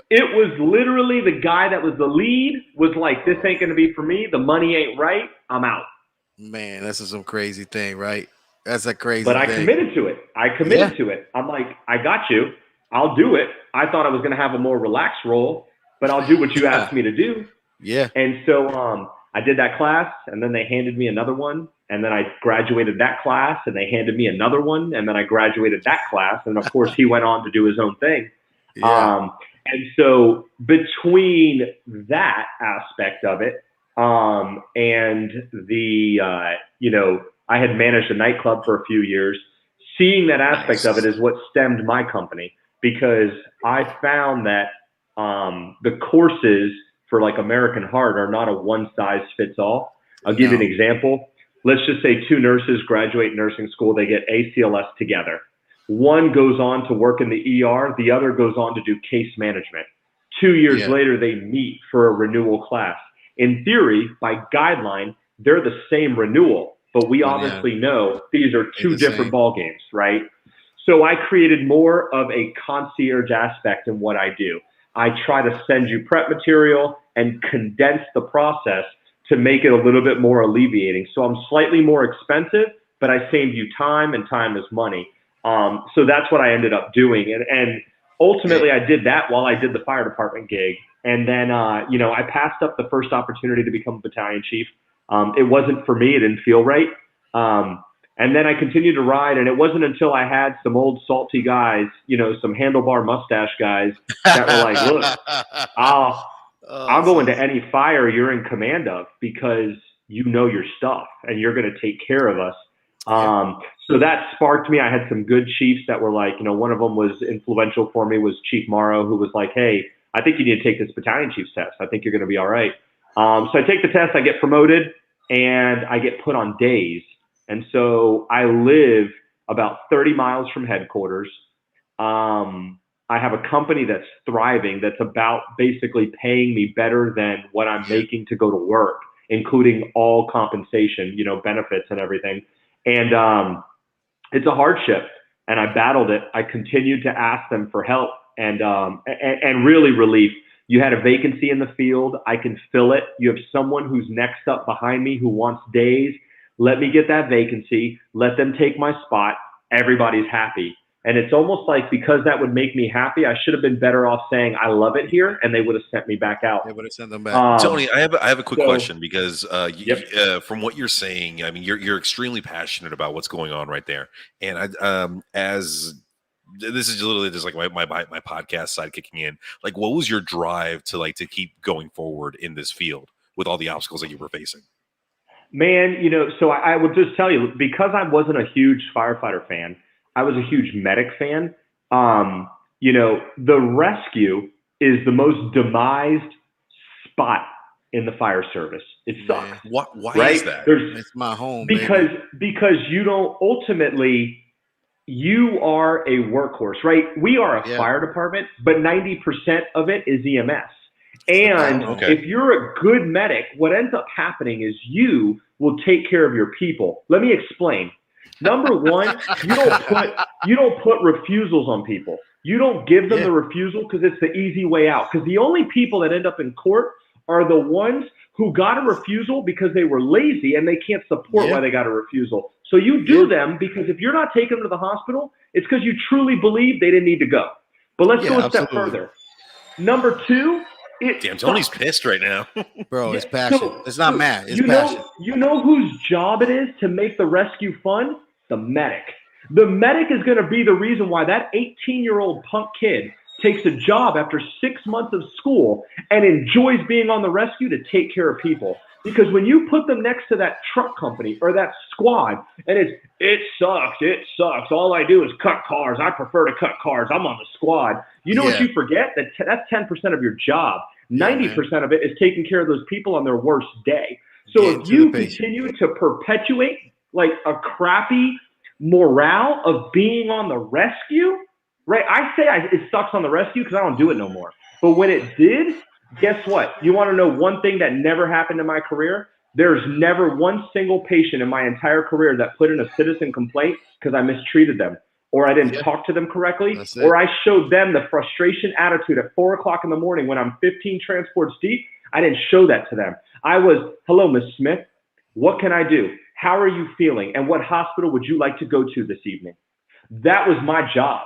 It was literally the guy that was the lead was like, "This ain't going to be for me. The money ain't right. I'm out." Man, this is some crazy thing, right? That's a crazy But I thing. committed to it. I'm like, I got you. I'll do it. I thought I was going to have a more relaxed role, but I'll do what you asked me to do. Yeah. And so I did that class, and then they handed me another one, and then I graduated that class, and they handed me another one, and then I graduated that class, and of course he went on to do his own thing. Yeah. And so between that aspect of it and the I had managed a nightclub for a few years. Seeing that aspect of it is what stemmed my company, because I found that the courses for like American Heart are not a one size fits all. I'll give you an example. Let's just say 2 nurses graduate nursing school. They get ACLS together. One goes on to work in the ER. The other goes on to do case management. 2 years later, they meet for a renewal class. In theory, by guideline, they're the same renewal, but we obviously know these are 2 different ball games, right? So I created more of a concierge aspect in what I do. I try to send you prep material and condense the process to make it a little bit more alleviating. So I'm slightly more expensive, but I saved you time, and time is money. So that's what I ended up doing. And ultimately I did that while I did the fire department gig. And then, I passed up the first opportunity to become a battalion chief. It wasn't for me. It didn't feel right. And then I continued to ride, and it wasn't until I had some old salty guys, some handlebar mustache guys that were like, look, I'll go into any fire you're in command of because you know your stuff and you're going to take care of us. So that sparked me. I had some good chiefs that were like, one of them was influential for me was Chief Morrow, who was like, hey, I think you need to take this battalion chief's test. I think you're going to be all right. So I take the test, I get promoted, and I get put on days. And so I live about 30 miles from headquarters. I have a company that's thriving, that's about basically paying me better than what I'm making to go to work, including all compensation, benefits and everything. And it's a hardship, and I battled it. I continued to ask them for help and really relief. You had a vacancy in the field. I can fill it. You have someone who's next up behind me who wants days. Let me get that vacancy. Let them take my spot. Everybody's happy. And it's almost like because that would make me happy, I should have been better off saying I love it here, and they would have sent me back out. They would have sent them back. Tony, I have a quick question because from what you're saying, I mean, you're extremely passionate about what's going on right there, and as this is literally just like my podcast side kicking in. Like, what was your drive to keep going forward in this field with all the obstacles that you were facing? Man, so I would just tell you, because I wasn't a huge firefighter fan, I was a huge medic fan. The rescue is the most demised spot in the fire service. It sucks. Why right? is that? It's my home. Because you don't ultimately. You are a workhorse, right? We are a fire department, but 90% of it is EMS. And if you're a good medic, what ends up happening is you will take care of your people. Let me explain. Number one, you don't put refusals on people. You don't give them the refusal because it's the easy way out. Because the only people that end up in court are the ones who got a refusal because they were lazy and they can't support why they got a refusal. So you do them because if you're not taking them to the hospital, it's because you truly believe they didn't need to go. But let's go a step further. Number two, damn, Tony's pissed right now. Bro, it's passion. So, it's not mad. It's passion. You know whose job it is to make the rescue fun? The medic. The medic is going to be the reason why that 18-year-old punk kid takes a job after 6 months of school and enjoys being on the rescue to take care of people. Because when you put them next to that truck company or that squad, and it sucks. All I do is cut cars. I prefer to cut cars. I'm on the squad. You know what you forget? That's 10% of your job. 90% of it is taking care of those people on their worst day. So if you continue to perpetuate like a crappy morale of being on the rescue, right? I say it sucks on the rescue because I don't do it no more. But when it did, guess what? You want to know one thing that never happened in my career? There's never one single patient in my entire career that put in a citizen complaint because I mistreated them or I didn't talk to them correctly or I showed them the frustration attitude at 4 o'clock in the morning when I'm 15 transports deep. I didn't show that to them. I was, hello, Miss Smith. What can I do? how are you feeling? And what hospital would you like to go to this evening? That was my job,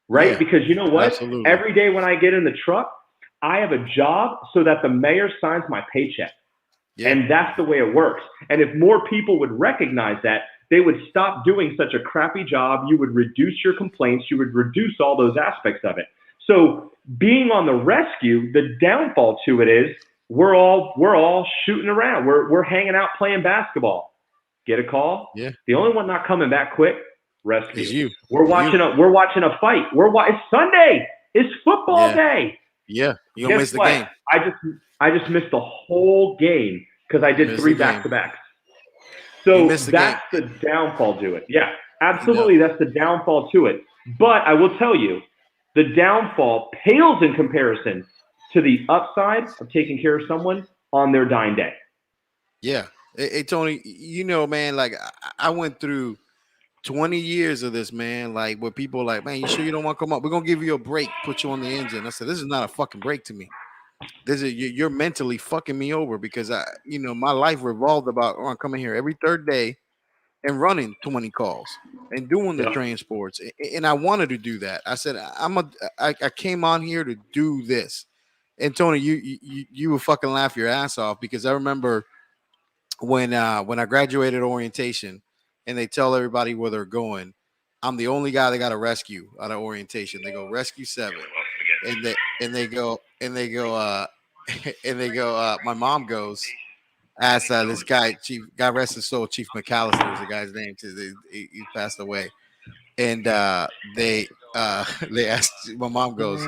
right? Yeah, because you know what? absolutely. Every day when I get in the truck, I have a job so that the mayor signs my paycheck. Yeah. And that's the way it works. And if more people would recognize that, they would stop doing such a crappy job. You would reduce your complaints. You would reduce all those aspects of it. So being on the rescue, the downfall to it is we're all shooting around. We're hanging out playing basketball. Get a call. Yeah. The only one not coming back quick, rescue. It's you. We're watching a fight. It's Sunday. It's football day. Yeah. You don't miss the what? game. I just missed the whole game because I did 3 back-to-backs. So that's the downfall to it. Yeah, absolutely. That's the downfall to it. But I will tell you, the downfall pales in comparison to the upside of taking care of someone on their dying day. Yeah. Hey, Tony, you know, man, like I went through 20 years of this, man, like where people are like, man, you sure you don't want to come up? We're going to give you a break, put you on the engine. I said, this is not a fucking break to me. You're mentally fucking me over because my life revolved about I'm coming here every third day and running 20 calls and doing the transports. And I wanted to do that. I said, I came on here to do this. And Tony, you would fucking laugh your ass off because I remember when I graduated orientation and they tell everybody where they're going, I'm the only guy that got a rescue out of orientation. They go rescue 7. And they go, my mom goes, asked this guy, God rest his soul, Chief McAllister was the guy's name. He passed away. And they asked, my mom goes,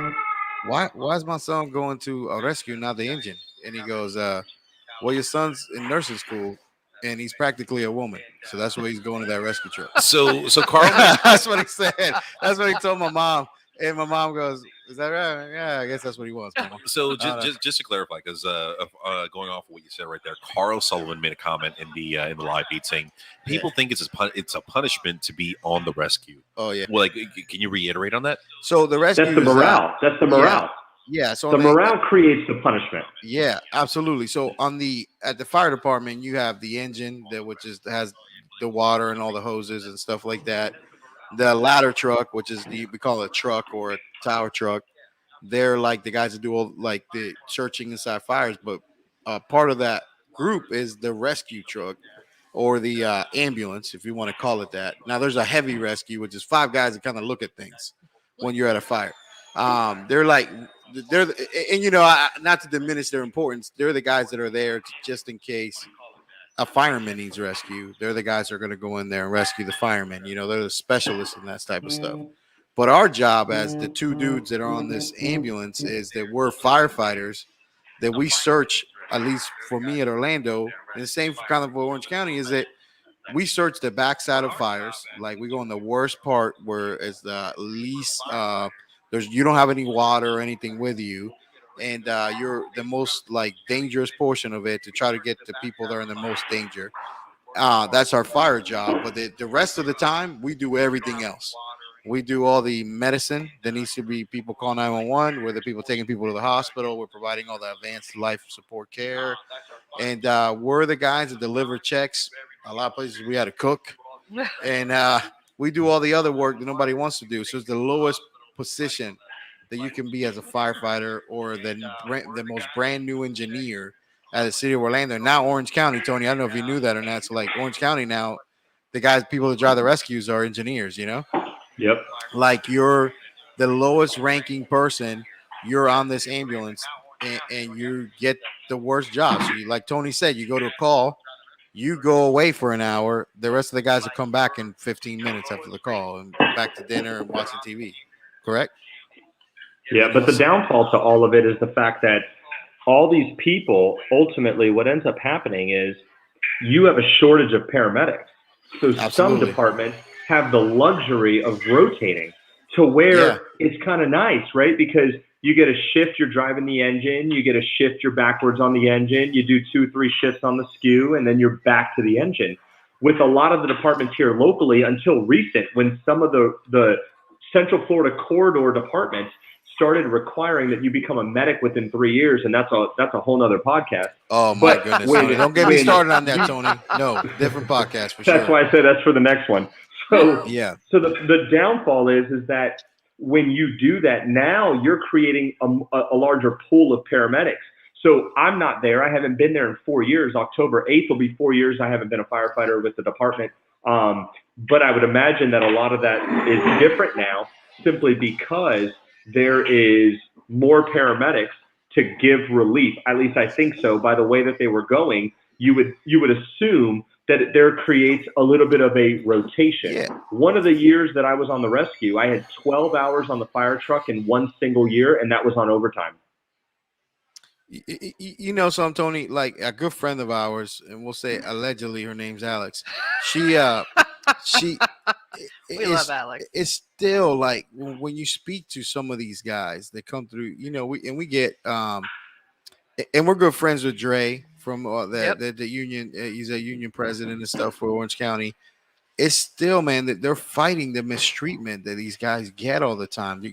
why is my son going to a rescue, not the engine? And he goes, well, your son's in nursing school and he's practically a woman. So that's why he's going to that rescue truck. So Carl, that's what he said. That's what he told my mom. And my mom goes, is that right? Yeah, I guess that's what he wants. Mama. So just to clarify, because going off of what you said right there, Carl Sullivan made a comment in the live feed saying people think it's a punishment to be on the rescue. Oh yeah. Well, like, can you reiterate on that? So the rescue. That's the morale. That's the morale. Yeah. So the morale creates the punishment. Yeah, absolutely. So at the fire department, you have the engine which has the water and all the hoses and stuff like that. The ladder truck, which is we call it a truck or a tower truck. They're like the guys that do all like the searching inside fires, but part of that group is the rescue truck or the ambulance, if you want to call it that. Now there's a heavy rescue, which is 5 guys that kind of look at things when you're at a fire. Not to diminish their importance, they're the guys that are there just in case a fireman needs rescue. They're the guys that are going to go in there and rescue the fireman. They're the specialists in that type of stuff. But our job as the 2 dudes that are on this ambulance is that we're firefighters, that we search, at least for me at Orlando, and the same for kind of Orange County, is that we search the backside of fires. Like we go in the worst part where it's the least, you don't have any water or anything with you. And you're the most like dangerous portion of it to try to get the people that are in the most danger. That's our fire job. But the rest of the time, we do everything else. We do all the medicine. There needs to be people call 911. We're the people taking people to the hospital. We're providing all the advanced life support care. And we're the guys that deliver checks. A lot of places we had to cook. And we do all the other work that nobody wants to do. So it's the lowest position that you can be as a firefighter or the most brand new engineer at the city of Orlando. Now Orange County, Tony, I don't know if you knew that or not. So like Orange County now, people that drive the rescues are engineers, Yep. Like you're the lowest ranking person, you're on this ambulance and you get the worst job. So like Tony said, you go to a call, you go away for an hour. The rest of the guys will come back in 15 minutes after the call and back to dinner and watching TV. Correct? Yeah, but the downfall to all of it is the fact that all these people, ultimately what ends up happening is you have a shortage of paramedics. So some departments have the luxury of rotating to where it's kind of nice, right? Because you get a shift, you're driving the engine, you get a shift, you're backwards on the engine, you do 2-3 shifts on the SKU, and then you're back to the engine. With a lot of the departments here locally, until recent, when some of the Central Florida corridor departments started requiring that you become a medic within 3 years, and that's a whole nother podcast. Oh my But goodness, when- Tony! Don't get me when- started on that, Tony. No, different podcast for sure. That's why I said that's for the next one. So Yeah, so the downfall is that when you do that, now you're creating a larger pool of paramedics. So I'm not there. I haven't been there in 4 years. October 8th will be 4 years. I haven't been a firefighter with the department. But I would imagine that a lot of that is different now simply because there is more paramedics to give relief. At least I think so. By the way that they were going, you would assume that there creates a little bit of a rotation. Yeah. One of the years that I was on the rescue, I had 12 hours on the fire truck in one single year, and that was on overtime. you know something, Tony, like a good friend of ours, and we'll say allegedly her name's Alex. She We love Alex. It's still like when you speak to some of these guys that come through, you know, we get and we're good friends with Dre from the union. He's a union president and stuff for Orange County. It's still, man, that they're fighting the mistreatment that these guys get all the time.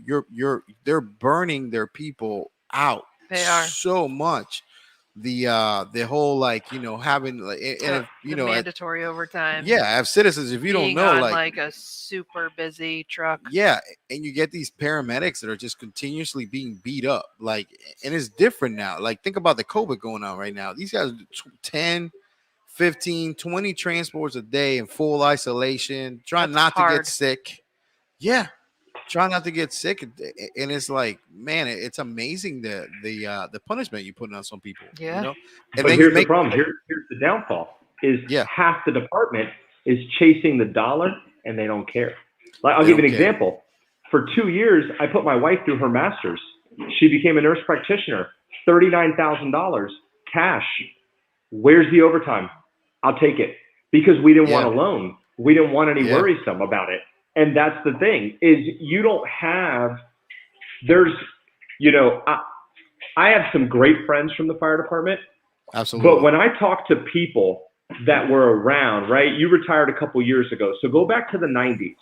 They're burning their people out. They are. So much. The whole, like, you know, having like and you know, mandatory overtime. yeah, have citizens, if you don't being know, on, like a super busy truck. yeah, and you get these paramedics that are just continuously being beat up, like, and it's different now. Like, think about the COVID going on right now. These guys do 10, 15, 20 transports a day in full isolation, trying That's not to hard. get sick. Yeah, try not to get sick, and it's like, man, it's amazing the punishment you put on some people. Yeah. You know? And But then here's the problem. Here's the downfall. Is Yeah. half the department is chasing the dollar and they don't care. Like, I'll give you an example. For 2 years, I put my wife through her master's. She became a nurse practitioner. $39,000 cash. Where's the overtime? I'll take it, because we didn't want a loan. We didn't want any worrisome about it. And that's the thing, is you don't have, there's, you know, I have some great friends from the fire department. Absolutely. But when I talk to people that were around, right, you retired a couple years ago. So go back to the 90s.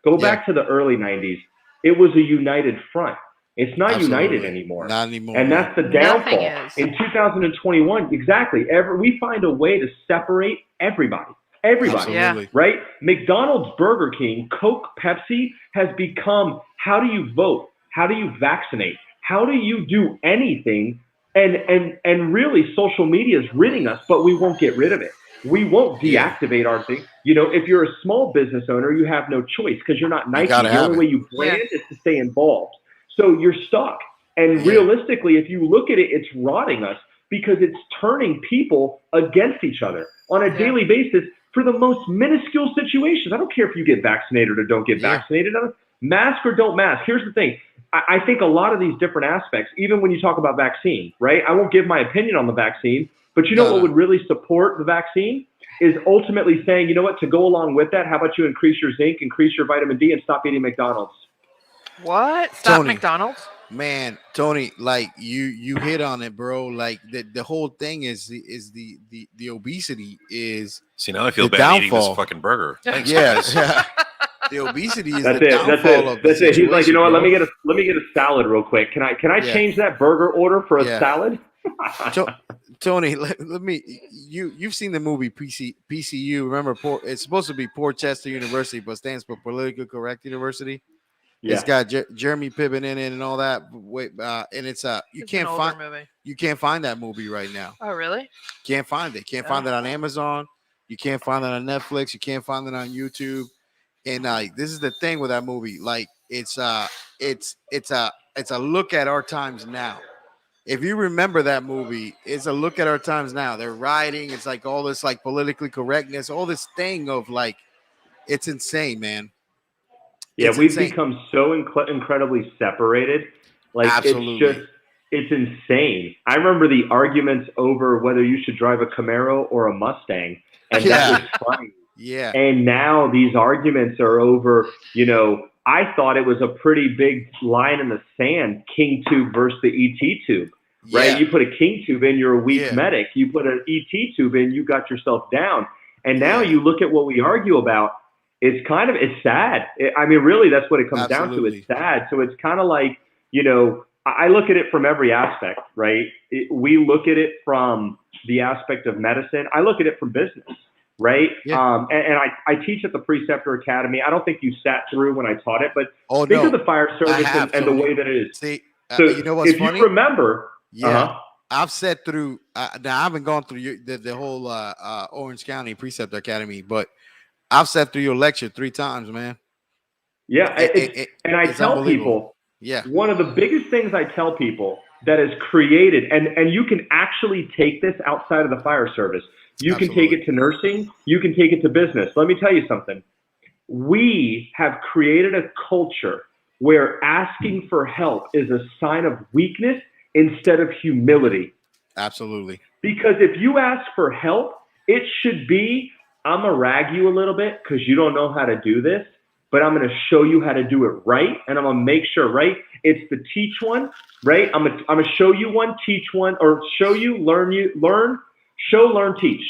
Go back to the early 90s. It was a united front. It's not united anymore. Not anymore. And that's the Nothing downfall. is. In 2021, exactly. We find a way to separate everybody. Everybody. Absolutely. Right? McDonald's, Burger King, Coke, Pepsi has become, how do you vote? How do you vaccinate? How do you do anything? And really, social media is ridding us, but we won't get rid of it. We won't deactivate our thing. You know, if you're a small business owner, you have no choice because you're not Nike. The only way you brand is to stay involved. So you're stuck. And realistically, if you look at it, it's rotting us because it's turning people against each other on a daily basis for the most minuscule situations. I don't care if you get vaccinated or don't get vaccinated. Mask or don't mask. Here's the thing. I think a lot of these different aspects, even when you talk about vaccine, right? I won't give my opinion on the vaccine, but you know what would really support the vaccine is ultimately saying, you know what, to go along with that, how about you increase your zinc, increase your vitamin D, and stop eating McDonald's? What? Stop Tony. McDonald's? Man, Tony, like you hit on it, bro. Like the whole thing is the obesity is. See, now I feel the bad eating downfall. this fucking burger. Thanks, Yes. guys. The obesity is That's the it. downfall of the That's it. He's like, you know what? Let me situation, get a salad real quick. Can I change that burger order for a salad? Tony, let me. You've seen the movie PCU? Remember, it's supposed to be Portchester University, but stands for Politically Correct University. Yeah. It's got Jeremy Piven in it and all that. And it's you can't find that movie right now. Oh, really? Can't find it. Can't find it on Amazon. You can't find it on Netflix. You can't find it on YouTube. And this is the thing with that movie. Like it's a look at our times now. If you remember that movie, it's a look at our times now. They're rioting. It's like all this like politically correctness, all this thing of like, it's insane, man. Yeah, It's we've insane. become so incredibly separated. Like Absolutely. it's insane. I remember the arguments over whether you should drive a Camaro or a Mustang, and that was funny. Yeah. And now these arguments are over, you know, I thought it was a pretty big line in the sand, King tube versus the ET tube, right? Yeah. You put a King tube in, you're a weak Yeah. medic. You put an ET tube in, you got yourself down. And now you look at what we argue about, it's sad. I mean, really, that's what it comes down to. Absolutely. It's sad. So it's kind of like, I look at it from every aspect, right? We look at it from the aspect of medicine. I look at it from business, right? Yeah. And I teach at the Preceptor Academy. I don't think you sat through when I taught it, but think no. of the fire service have, and the Tony. way that it is. See, So you know what's if funny? you remember, Yeah. I've sat through. Now I haven't gone through the whole Orange County Preceptor Academy, but I've sat through your lecture 3 times, man. Yeah, and I tell people, one of the biggest things I tell people that is created, and you can actually take this outside of the fire service. You can take it to nursing. You can take it to business. Let me tell you something. We have created a culture where asking for help is a sign of weakness instead of humility. Absolutely. Because if you ask for help, it should be, I'm going to rag you a little bit because you don't know how to do this, but I'm going to show you how to do it right, and I'm going to make sure, right? It's the teach one, right? I'm going to show you one, teach one, or show you, learn, show, learn, teach.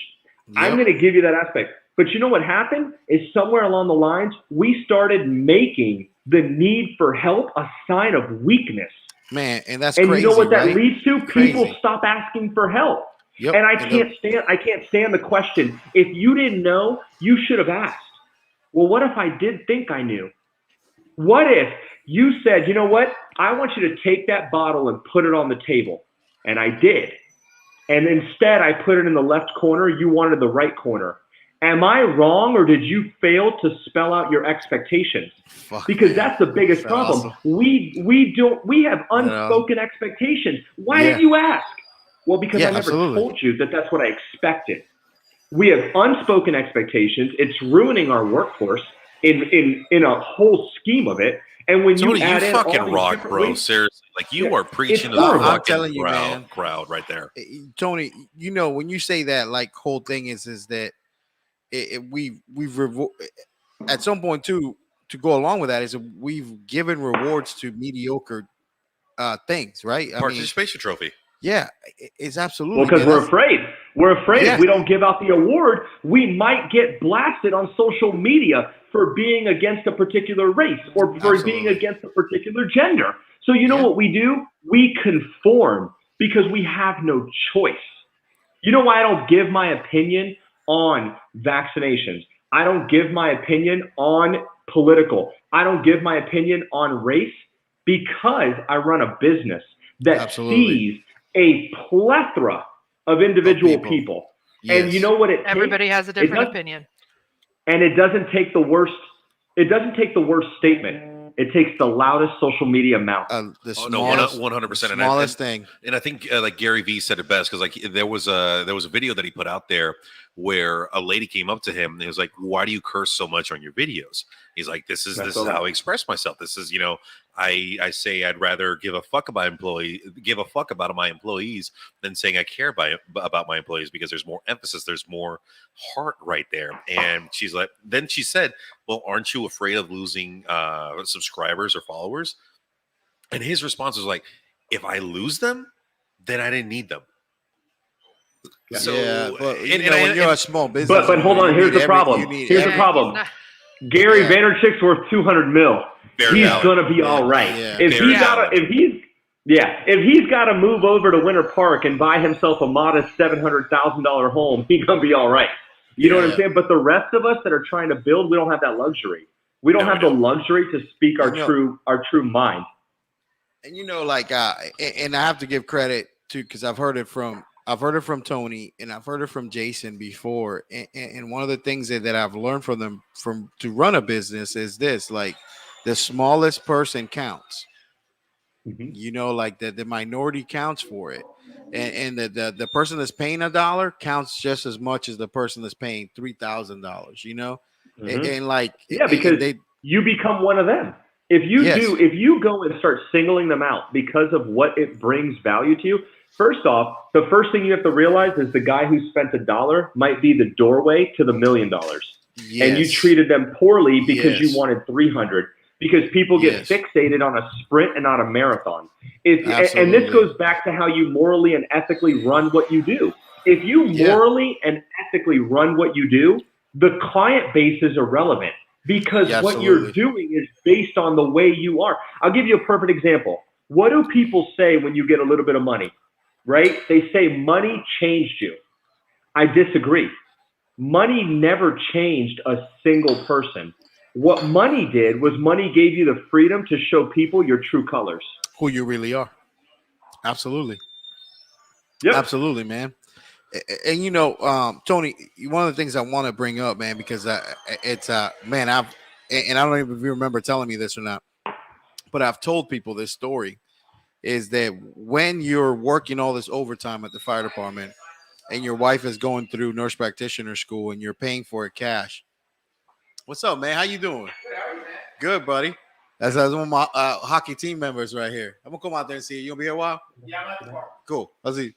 Yep. I'm going to give you that aspect. But you know what happened is somewhere along the lines, we started making the need for help a sign of weakness. Man, and that's and crazy, you know what that right? leads to? Crazy. People stop asking for help. Yep. And I can't stand the question. If you didn't know, you should have asked. Well, what if I did think I knew? What if you said, you know what? I want you to take that bottle and put it on the table. And I did. And instead I put it in the left corner. You wanted the right corner. Am I wrong, or did you fail to spell out your expectations? Because that's the biggest problem. Awesome. We have unspoken expectations. Why did you ask? Well, because I never told you that that's what I expected. We have unspoken expectations. It's ruining our workforce in a whole scheme of it. And when Tony, you add in fucking all rock, these bro. ways, Seriously, like you are preaching to horrible. the I'm telling fucking you, man. crowd right there. Tony, you know, when you say that, like, whole thing is that we've at some point too, to go along with that, is we've given rewards to mediocre things, right? Participation trophy. Yeah, it's absolutely. Well, because we're afraid. We're afraid if we don't give out the award, we might get blasted on social media for being against a particular race or for being against a particular gender. So you know what we do? We conform because we have no choice. You know why I don't give my opinion on vaccinations? I don't give my opinion on political. I don't give my opinion on race because I run a business that sees a plethora of individual people. Yes. And you know what it takes? Everybody has a different opinion. And it doesn't take the worst. It doesn't take the worst statement. It takes the loudest social media mouth. The smallest, 100%. Smallest thing. And I think like Gary Vee said it best, because like there was a video that he put out there where a lady came up to him and he was like, "Why do you curse so much on your videos?" He's like, "This is how I express myself. This is, I say I'd rather give a fuck about my employees than saying I care about my employees, because there's more emphasis, there's more heart right there." And she's like, then she said, "Well, aren't you afraid of losing subscribers or followers?" And his response was like, "If I lose them, then I didn't need them." So, but when you're a small business, but hold on, here's the problem. Here's the problem. Gary Vaynerchuk's worth $200 million. He's gonna be all right. If he's got to move over to Winter Park and buy himself a modest $700,000 home, he's gonna be all right. You know what I'm saying? But the rest of us that are trying to build, we don't have that luxury. We don't have the luxury to speak our true mind. And and I have to give credit to, because I've heard it from Tony and I've heard it from Jason before. And one of the things that I've learned from them to run a business is this: like, the smallest person counts. Mm-hmm. The minority counts for it, and the person that's paying $1 counts just as much as the person that's paying $3,000. Mm-hmm. Because you become one of them. If you go and start singling them out because of what it brings value to you. First off, the first thing you have to realize is the guy who spent $1 might be the doorway to the $1 million. Yes. And you treated them poorly because you wanted 300. Because people get fixated on a sprint and not a marathon. And this goes back to how you morally and ethically run what you do. If you morally and ethically run what you do, the client base is irrelevant, because what you're doing is based on the way you are. I'll give you a perfect example. What do people say when you get a little bit of money, right? They say money changed you. I disagree. Money never changed a single person. What money did was money gave you the freedom to show people your true colors. Who you really are. Absolutely. Yep. Absolutely, man. And you know, Tony, one of the things I want to bring up, man, because it's man, I don't even know if you remember telling me this or not, but I've told people this story is that when you're working all this overtime at the fire department and your wife is going through nurse practitioner school and you're paying for it cash. What's up, man? How you doing? Good, buddy. That's one of my hockey team members right here. I'm gonna come out there and see you. You gonna be here a while? Yeah, I'm at the park. Cool. I'll see.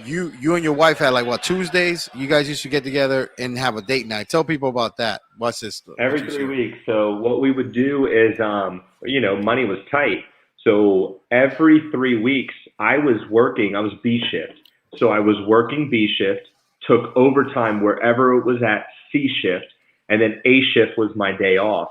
You and your wife had like what Tuesdays? You guys used to get together and have a date night. Tell people about that. What's this? Every 3 weeks. So what we would do is, money was tight. So every 3 weeks, I was B shift. So I was working B shift, took overtime wherever it was at C shift, and then A shift was my day off.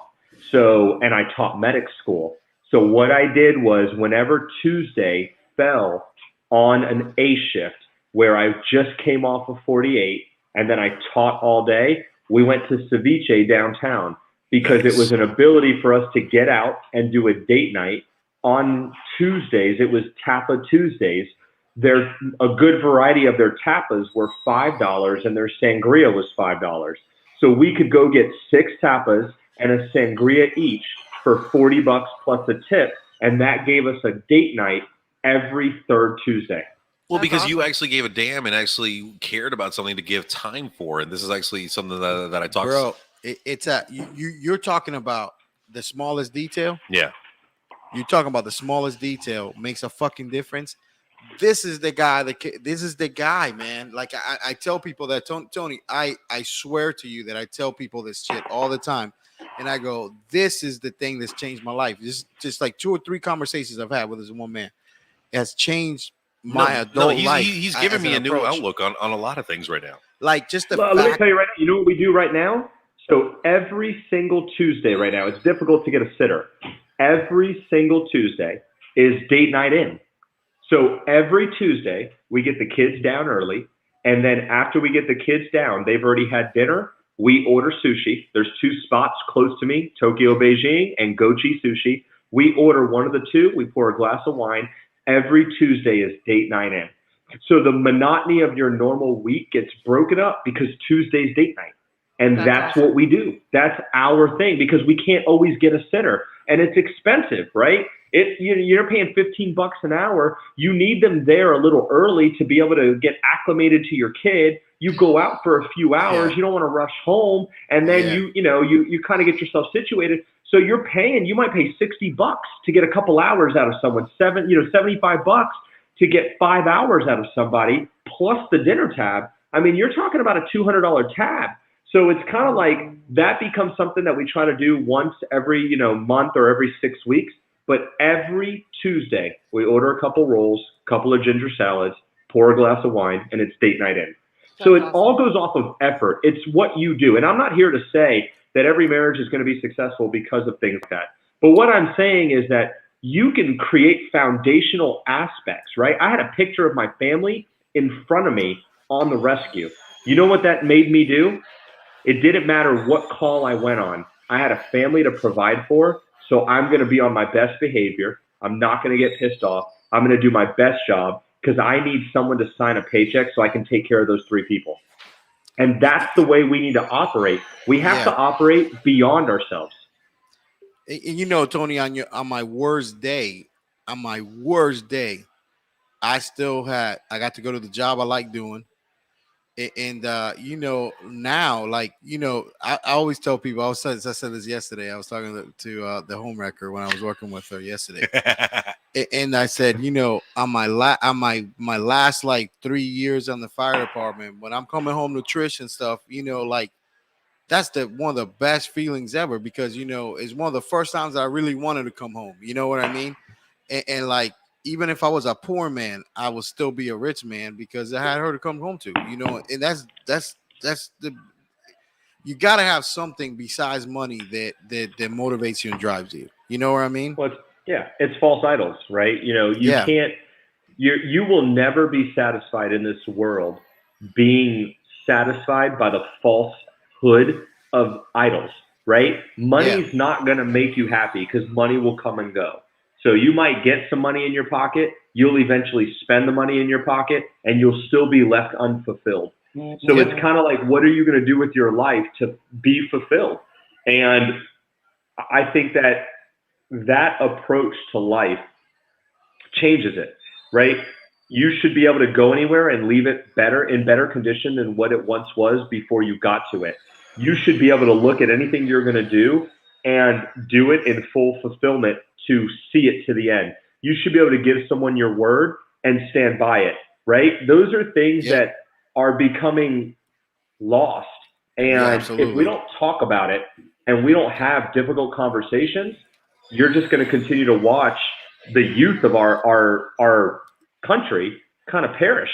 So, and I taught medic school. So what I did was whenever Tuesday fell on an A shift where I just came off of 48 and then I taught all day, we went to Ceviche downtown because it was an ability for us to get out and do a date night. On Tuesdays, it was Tapa Tuesdays. There's a good variety of their tapas were $5 and their sangria was $5. So we could go get 6 tapas and a sangria each for $40 plus a tip. And that gave us a date night every third Tuesday. Well, That's because awesome. you actually gave a damn and actually cared about something to give time for. And this is actually something that I talked Bro, you're talking about the smallest detail. Yeah. You're talking about the smallest detail makes a fucking difference. This is the guy, man. Like I tell people that, Tony, I swear to you that I tell people this shit all the time. And I go, this is the thing that's changed my life. Just like 2 or 3 conversations I've had with this one man. It has changed my adult life. He's giving me a new approach. outlook on a lot of things right now. Like just the Let me tell you right now, you know what we do right now? So every single Tuesday right now, it's difficult to get a sitter. Every single Tuesday is date night in. So every Tuesday, we get the kids down early. And then after we get the kids down, they've already had dinner. We order sushi. There's 2 spots close to me, Tokyo Beijing and Gochi Sushi. We order one of the 2. We pour a glass of wine. Every Tuesday is date night in. So the monotony of your normal week gets broken up because Tuesday's date night. And that's awesome. what we do. That's our thing because we can't always get a sitter. And it's expensive, right? You're paying $15 an hour. You need them there a little early to be able to get acclimated to your kid. You go out for a few hours. You don't want to rush home. And then you kind of get yourself situated. So you might pay $60 to get a couple hours out of someone, $75 to get 5 hours out of somebody, plus the dinner tab. I mean, you're talking about a $200 tab. So it's kind of like that becomes something that we try to do once every, month or every 6 weeks. But every Tuesday, we order a couple rolls, couple of ginger salads, pour a glass of wine, and it's date night in. So it all goes off of effort. It's what you do. And I'm not here to say that every marriage is going to be successful because of things like that. But what I'm saying is that you can create foundational aspects, right? I had a picture of my family in front of me on the rescue. You know what that made me do? It didn't matter what call I went on. I had a family to provide for, so I'm going to be on my best behavior. I'm not going to get pissed off. I'm going to do my best job because I need someone to sign a paycheck so I can take care of those 3 people. And that's the way we need to operate. We have to operate beyond ourselves. And Tony, on my worst day, I got to go to the job I like doing. And now, like, I always tell people, I said this yesterday. I was talking to the home wrecker when I was working with her yesterday. And I said, on my last like 3 years on the fire department, when I'm coming home to Trish and stuff, like that's one of the best feelings ever because, it's one of the first times I really wanted to come home. You know what I mean? And like, even if I was a poor man, I would still be a rich man because I had her to come home to, and that's the, you got to have something besides money that motivates you and drives you. You know what I mean? Well, it's false idols, right? You can't. You will never be satisfied in this world being satisfied by the falsehood of idols, right? Money's not going to make you happy because money will come and go. So you might get some money in your pocket, you'll eventually spend the money in your pocket, and you'll still be left unfulfilled. So it's kind of like, what are you going to do with your life to be fulfilled? And I think that approach to life changes it, right? You should be able to go anywhere and leave it in better condition than what it once was before you got to it. You should be able to look at anything you're going to do and do it in full fulfillment to see it to the end. You should be able to give someone your word and stand by it, right? Those are things that are becoming lost. And if we don't talk about it and we don't have difficult conversations, you're just going to continue to watch the youth of our country kind of perish.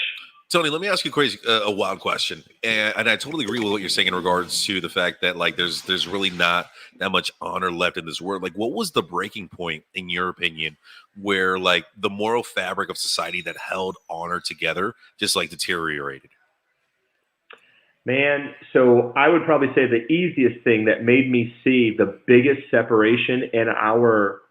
Tony, let me ask you a wild question, and I totally agree with what you're saying in regards to the fact that like there's really not that much honor left in this world. Like, what was the breaking point, in your opinion, where like the moral fabric of society that held honor together just like deteriorated? Man, so I would probably say the easiest thing that made me see the biggest separation in our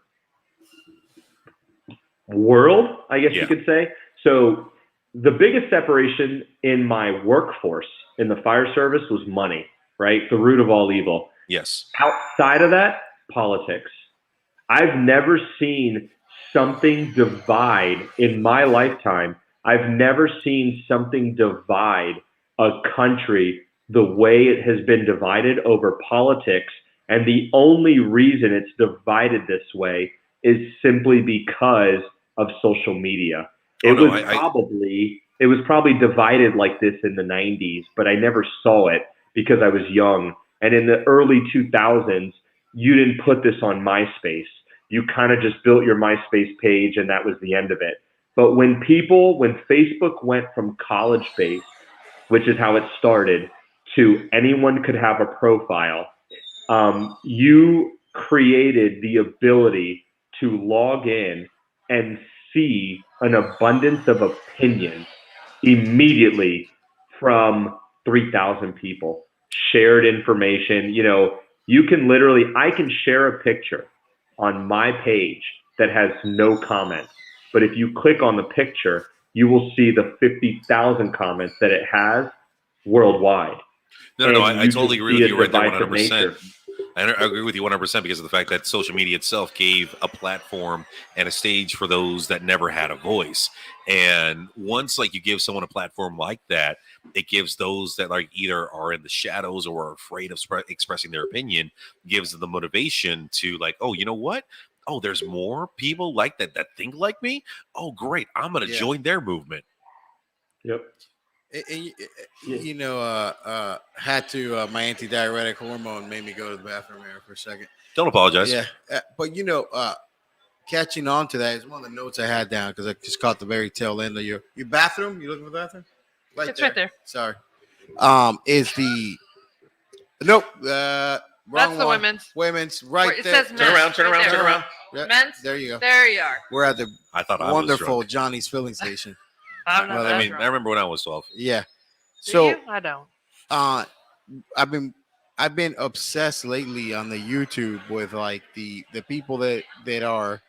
world, I guess you could say. So the biggest separation in my workforce in the fire service was money, right? The root of all evil. Yes. Outside of that, politics. I've never seen something divide in my lifetime. I've never seen something divide a country the way it has been divided over politics. And the only reason it's divided this way is simply because of social media. It was probably divided like this in the 90s, but I never saw it because I was young. And in the early 2000s, you didn't put this on MySpace. You kind of just built your MySpace page and that was the end of it. But when Facebook went from college based, which is how it started, to anyone could have a profile, you created the ability to log in and see an abundance of opinions immediately from 3,000 people. Shared information. You can I can share a picture on my page that has no comments. But if you click on the picture, you will see the 50,000 comments that it has worldwide. No, I totally agree with you right there 100%. I agree with you 100% because of the fact that social media itself gave a platform and a stage for those that never had a voice. And once like you give someone a platform like that, it gives those that like either are in the shadows or are afraid of expressing their opinion, gives them the motivation to like, oh, you know what? Oh, there's more people like that think like me. Oh, great. I'm going to join their movement. Yep. Had to my antidiuretic hormone made me go to the bathroom here for a second. Don't apologize. Yeah, but catching on to that is one of the notes I had down because I just caught the very tail end of your bathroom. You looking for the bathroom? It's right there. Sorry. Is the nope? That's the women's right it there. Says turn around. Yeah, men's. There you go. There you are. We're at the wonderful I Johnny's filling station. I'm not I remember when I was 12. Yeah. Do you? I don't. I've been obsessed lately on the YouTube with like the people that are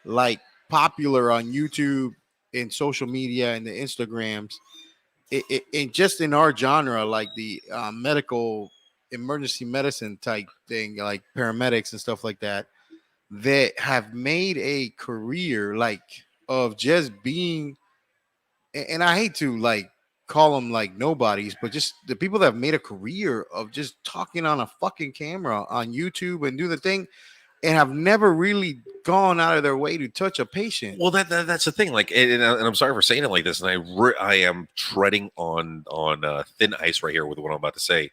like popular on YouTube and social media and the Instagrams. It just in our genre, like the medical emergency medicine type thing, like paramedics and stuff like that have made a career like of just being, and I hate to like call them like nobodies, but just the people that have made a career of just talking on a fucking camera on YouTube and do the thing and have never really gone out of their way to touch a patient. Well, that's the thing. Like, and I'm sorry for saying it like this, and I am treading on thin ice right here with what I'm about to say.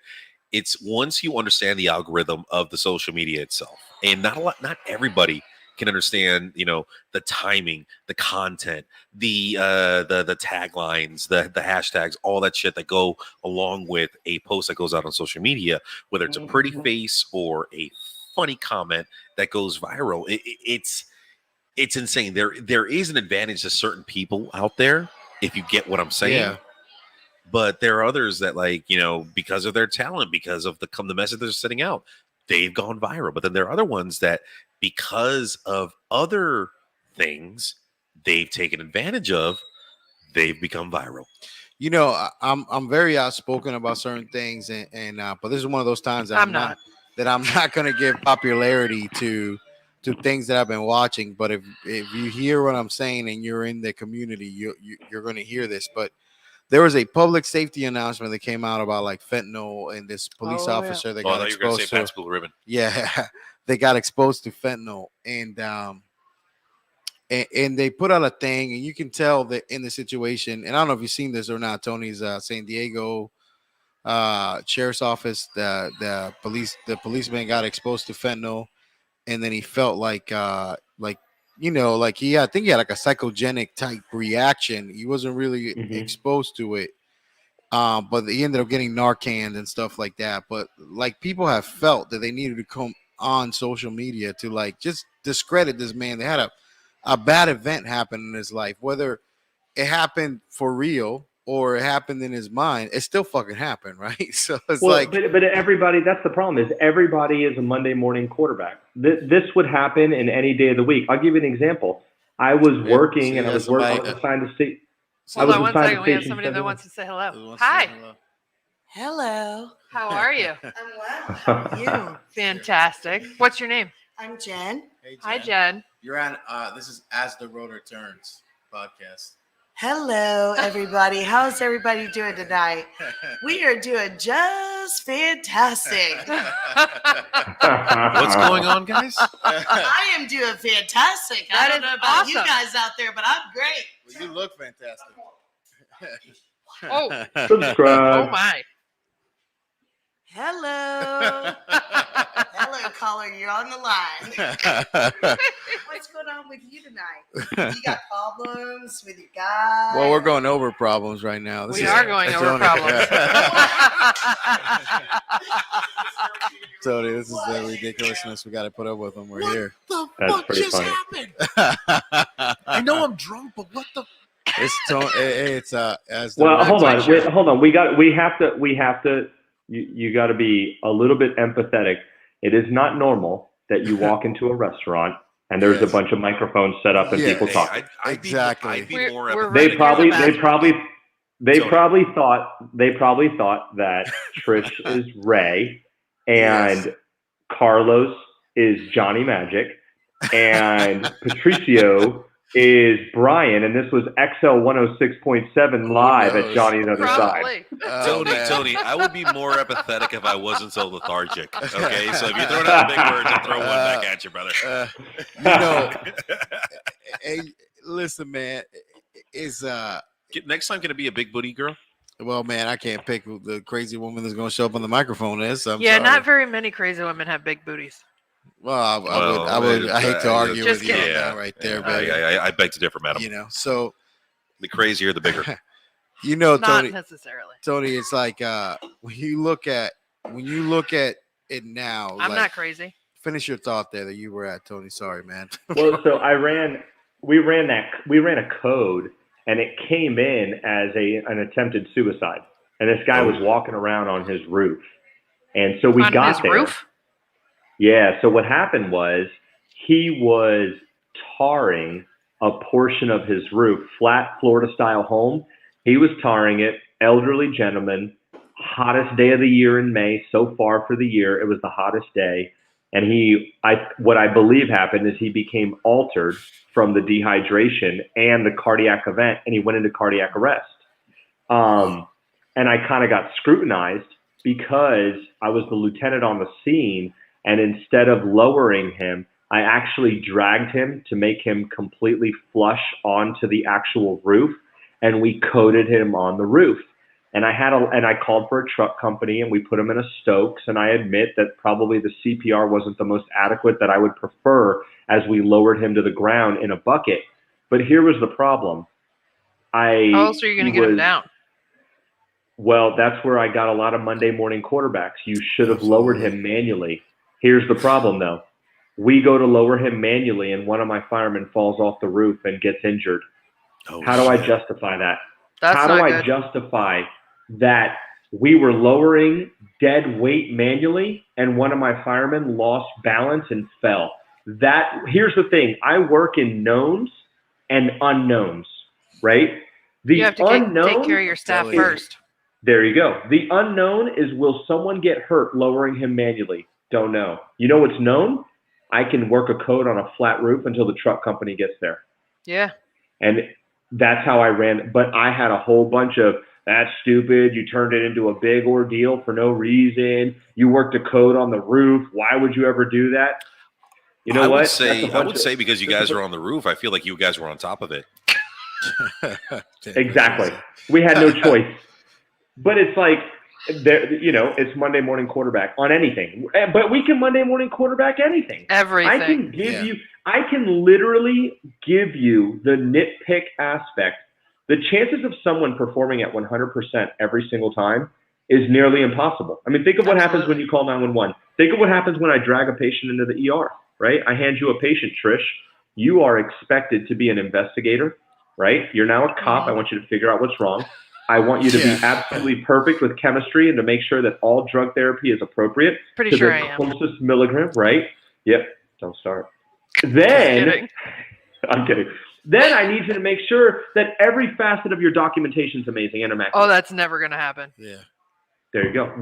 It's once you understand the algorithm of the social media itself, and not everybody can understand, the timing, the content, the taglines, the hashtags, all that shit that go along with a post that goes out on social media, whether it's a pretty face or a funny comment that goes viral. It's insane. There is an advantage to certain people out there, if you get what I'm saying. Yeah. But there are others that, like, because of their talent, because of the message they're sending out, they've gone viral. But then there are other ones that, because of other things they've taken advantage of, they've become viral. I'm very outspoken about certain things, and but this is one of those times that I'm not going to give popularity to things that I've been watching. But if you hear what I'm saying and you're in the community, you're going to hear this. But there was a public safety announcement that came out about like fentanyl and this police officer that got I thought you were going to exposed say Pat's Blue Ribbon. Yeah, they got exposed to fentanyl, and they put out a thing, and you can tell that in the situation. And I don't know if you've seen this or not. Tony's San Diego sheriff's office. The policeman got exposed to fentanyl, and then he felt like I think he had like a psychogenic type reaction. He wasn't really exposed to it. But he ended up getting Narcan and stuff like that. But like, people have felt that they needed to come on social media to like just discredit this man. They had a bad event happen in his life, whether it happened for real or it happened in his mind. It still fucking happened, right? So it's but everybody, that's the problem, is everybody is a Monday morning quarterback. This would happen in any day of the week. I'll give you an example. I was working and I was assigned to see. Hold on one second. We have somebody that wants to say hello. Hi. Hello. How are you? I'm well. How are you? Fantastic. What's your name? I'm Jen. Hey, Jen. Hi, Jen. You're on. This is As the Rotor Turns podcast. Hello, everybody. How's everybody doing tonight? We are doing just fantastic. What's going on, guys? I am doing fantastic. I don't know about you guys out there, but I'm great. Well, you look fantastic. Oh, Subscribe. oh my. Hello. Hello, caller. You're on the line. What's going on with you tonight? You got problems with your guy? Well, we're going over problems right now. We are going over problems. Tony, this is the ridiculousness we got to put up with when we're here. That's pretty funny. I know I'm drunk, but what the? It's Tony. It's as. Well, hold on. Wait, hold on. We have to. You got to be a little bit empathetic. It is not normal that you walk into a restaurant and there's a bunch of microphones set up and people talk. Exactly. I'd be more They probably thought that Trish is Ray and Carlos is Johnny Magic and Patricio is Brian, and this was XL 106.7 live at Johnny's Other Side. Tony, I would be more empathetic if I wasn't so lethargic. Okay, so if you're throwing out the big words, I'll throw one back at you, brother. Hey, listen, man, next time gonna be a big booty girl? Well, man, I can't pick who the crazy woman that's going to show up on the microphone is. I'm yeah, sorry. not very many crazy women have big booties. Well, I hate to argue with you on that right there, but I beg to differ, madam. So the crazier, the bigger. Not Tony, necessarily. Tony, it's like when you look at it now. I'm not crazy. Finish your thought there that you were at, Tony. Sorry, man. Well, so we ran a code, and it came in as an attempted suicide, and this guy was walking around on his roof, and so we got there. Roof? Yeah, so what happened was he was tarring a portion of his roof, flat Florida-style home. He was tarring it, elderly gentleman, hottest day of the year in May, so far for the year. It was the hottest day. And what I believe happened is he became altered from the dehydration and the cardiac event, and he went into cardiac arrest. And I kind of got scrutinized because I was the lieutenant on the scene. And instead of lowering him, I actually dragged him to make him completely flush onto the actual roof, and we coated him on the roof. And I called for a truck company, and we put him in a Stokes. And I admit that probably the CPR wasn't the most adequate that I would prefer as we lowered him to the ground in a bucket. But here was the problem. How else are you going to get him down? Well, that's where I got a lot of Monday morning quarterbacks. You should have lowered him manually. Here's the problem, though. We go to lower him manually, and one of my firemen falls off the roof and gets injured. How do I justify that? How do I justify that we were lowering dead weight manually and one of my firemen lost balance and fell? Here's the thing. I work in knowns and unknowns, right? You have to take care of your staff first. There you go. The unknown is, will someone get hurt lowering him manually? Don't know. You know what's known? I can work a code on a flat roof until the truck company gets there. Yeah. And that's how I ran. But I had a whole bunch of, that's stupid. You turned it into a big ordeal for no reason. You worked a code on the roof. Why would you ever do that? You know what? I would say because you guys were on the roof, I feel like you guys were on top of it. Exactly. We had no choice. But it's like, it's Monday morning quarterback on anything. But we can Monday morning quarterback anything. Everything. I can literally give you the nitpick aspect. The chances of someone performing at 100% every single time is nearly impossible. I mean, think of what happens when you call 911. Think of what happens when I drag a patient into the ER, right? I hand you a patient, Trish. You are expected to be an investigator, right? You're now a cop. I want you to figure out what's wrong. I want you to be absolutely perfect with chemistry and to make sure that all drug therapy is appropriate to the closest milligram, right? Yep. Don't start. Then, I'm kidding. Then I need you to make sure that every facet of your documentation is amazing and immaculate. Oh, that's never going to happen. Yeah. There you go.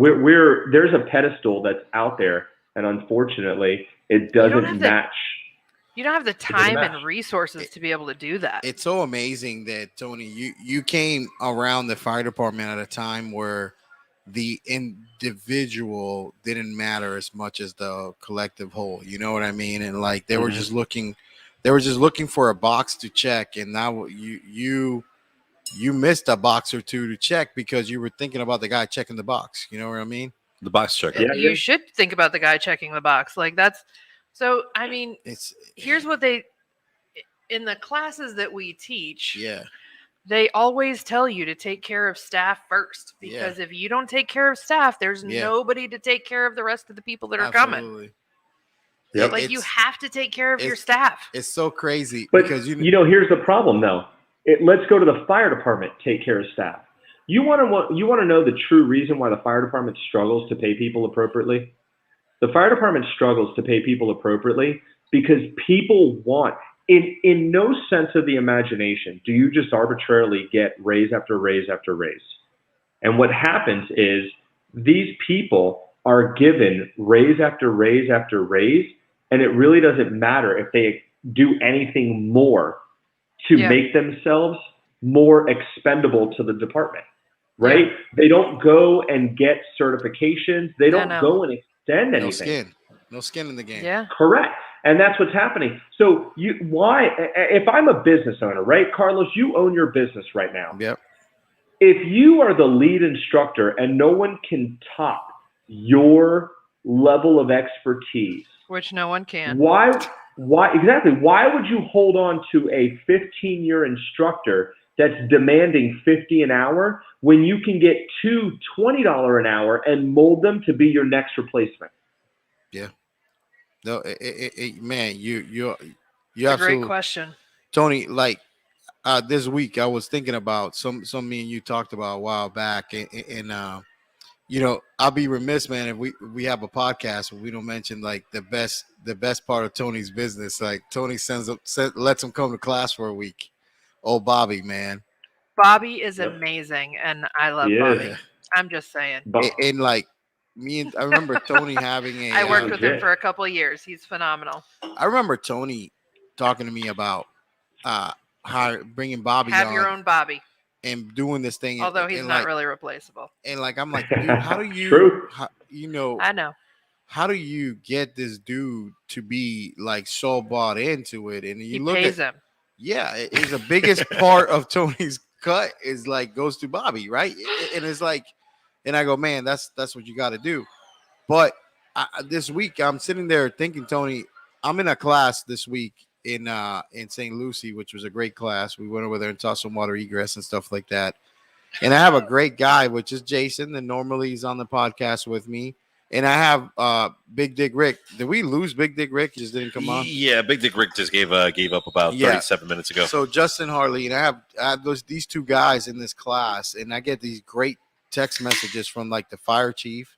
There's a pedestal that's out there, and unfortunately, it doesn't match. You don't have the time and resources to be able to do that. It's so amazing that, Tony, you came around the fire department at a time where the individual didn't matter as much as the collective whole. You know what I mean? And like they were just looking for a box to check, and now you missed a box or two to check because you were thinking about the guy checking the box. You know what I mean? The box checker. Yeah, you should think about the guy checking the box. Like that's so. I mean, here's what in the classes that we teach. Yeah. They always tell you to take care of staff first, because if you don't take care of staff, there's nobody to take care of the rest of the people that are coming. Yep. Like you have to take care of your staff. It's so crazy because here's the problem though. Let's go to the fire department. Take care of staff. You want to know the true reason why the fire department struggles to pay people appropriately? The fire department struggles to pay people appropriately because people want. In no sense of the imagination do you just arbitrarily get raise after raise after raise. And what happens is these people are given raise after raise after raise, and it really doesn't matter if they do anything more to make themselves more expendable to the department, right? Yeah. They don't go and get certifications. They don't go and extend anything. No skin in the game. Yeah. Correct. And that's what's happening. So if I'm a business owner, right? Carlos, you own your business right now. Yep. If you are the lead instructor and no one can top your level of expertise, which no one can. Why exactly? Why would you hold on to a 15-year instructor that's demanding $50 an hour when you can get two $20 an hour and mold them to be your next replacement? Yeah. No, man, you have a great question, Tony. Like this week, I was thinking about some me and you talked about a while back, and I'll be remiss, man, if we have a podcast where we don't mention like the best part of Tony's business. Like Tony lets him come to class for a week. Oh, Bobby, man. Bobby is amazing, and I love Bobby. I'm just saying. And like. I remember Tony having I worked with him for a couple of years. He's phenomenal. I remember Tony talking to me about bringing Bobby Have on your own Bobby. And doing this thing. Although he's not really replaceable. And like, I'm like, dude, how do you, I know. How do you get this dude to be like so bought into it? And you he pays him. Yeah, it's the biggest part of Tony's cut is like goes to Bobby, right? And it's like, and I go, man, that's what you got to do. But this week I'm sitting there thinking, Tony, I'm in a class this week in St. Lucie, which was a great class. We went over there and taught some water egress and stuff like that. And I have a great guy, which is Jason, and normally he's on the podcast with me. And I have Big Dick Rick. Did we lose Big Dick Rick? He just didn't come on. Yeah, Big Dick Rick just gave up about 37 minutes ago. So Justin Harley, and I have these two guys in this class, and I get these great text messages from like the fire chief,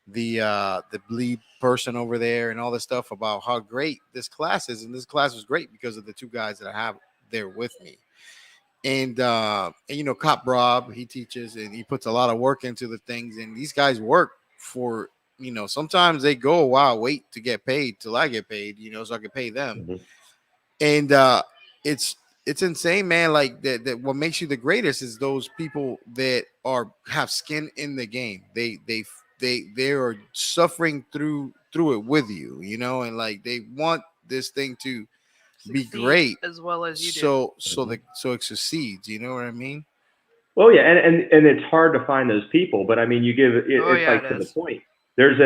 the lead person over there, and all this stuff about how great this class is. And this class was great because of the two guys that I have there with me. And you know, Cop Rob, he teaches and he puts a lot of work into the things, and these guys work for, you know, sometimes they go a while, wait to get paid till I get paid, you know, so I can pay them. Mm-hmm. And it's insane, man. Like that what makes you the greatest is those people that have skin in the game. They are suffering through it with you, you know, and like they want this thing to be great as well as you do. So it succeeds, you know what I mean? Oh yeah, and it's hard to find those people, but I mean, you give it, it's like to the point. There's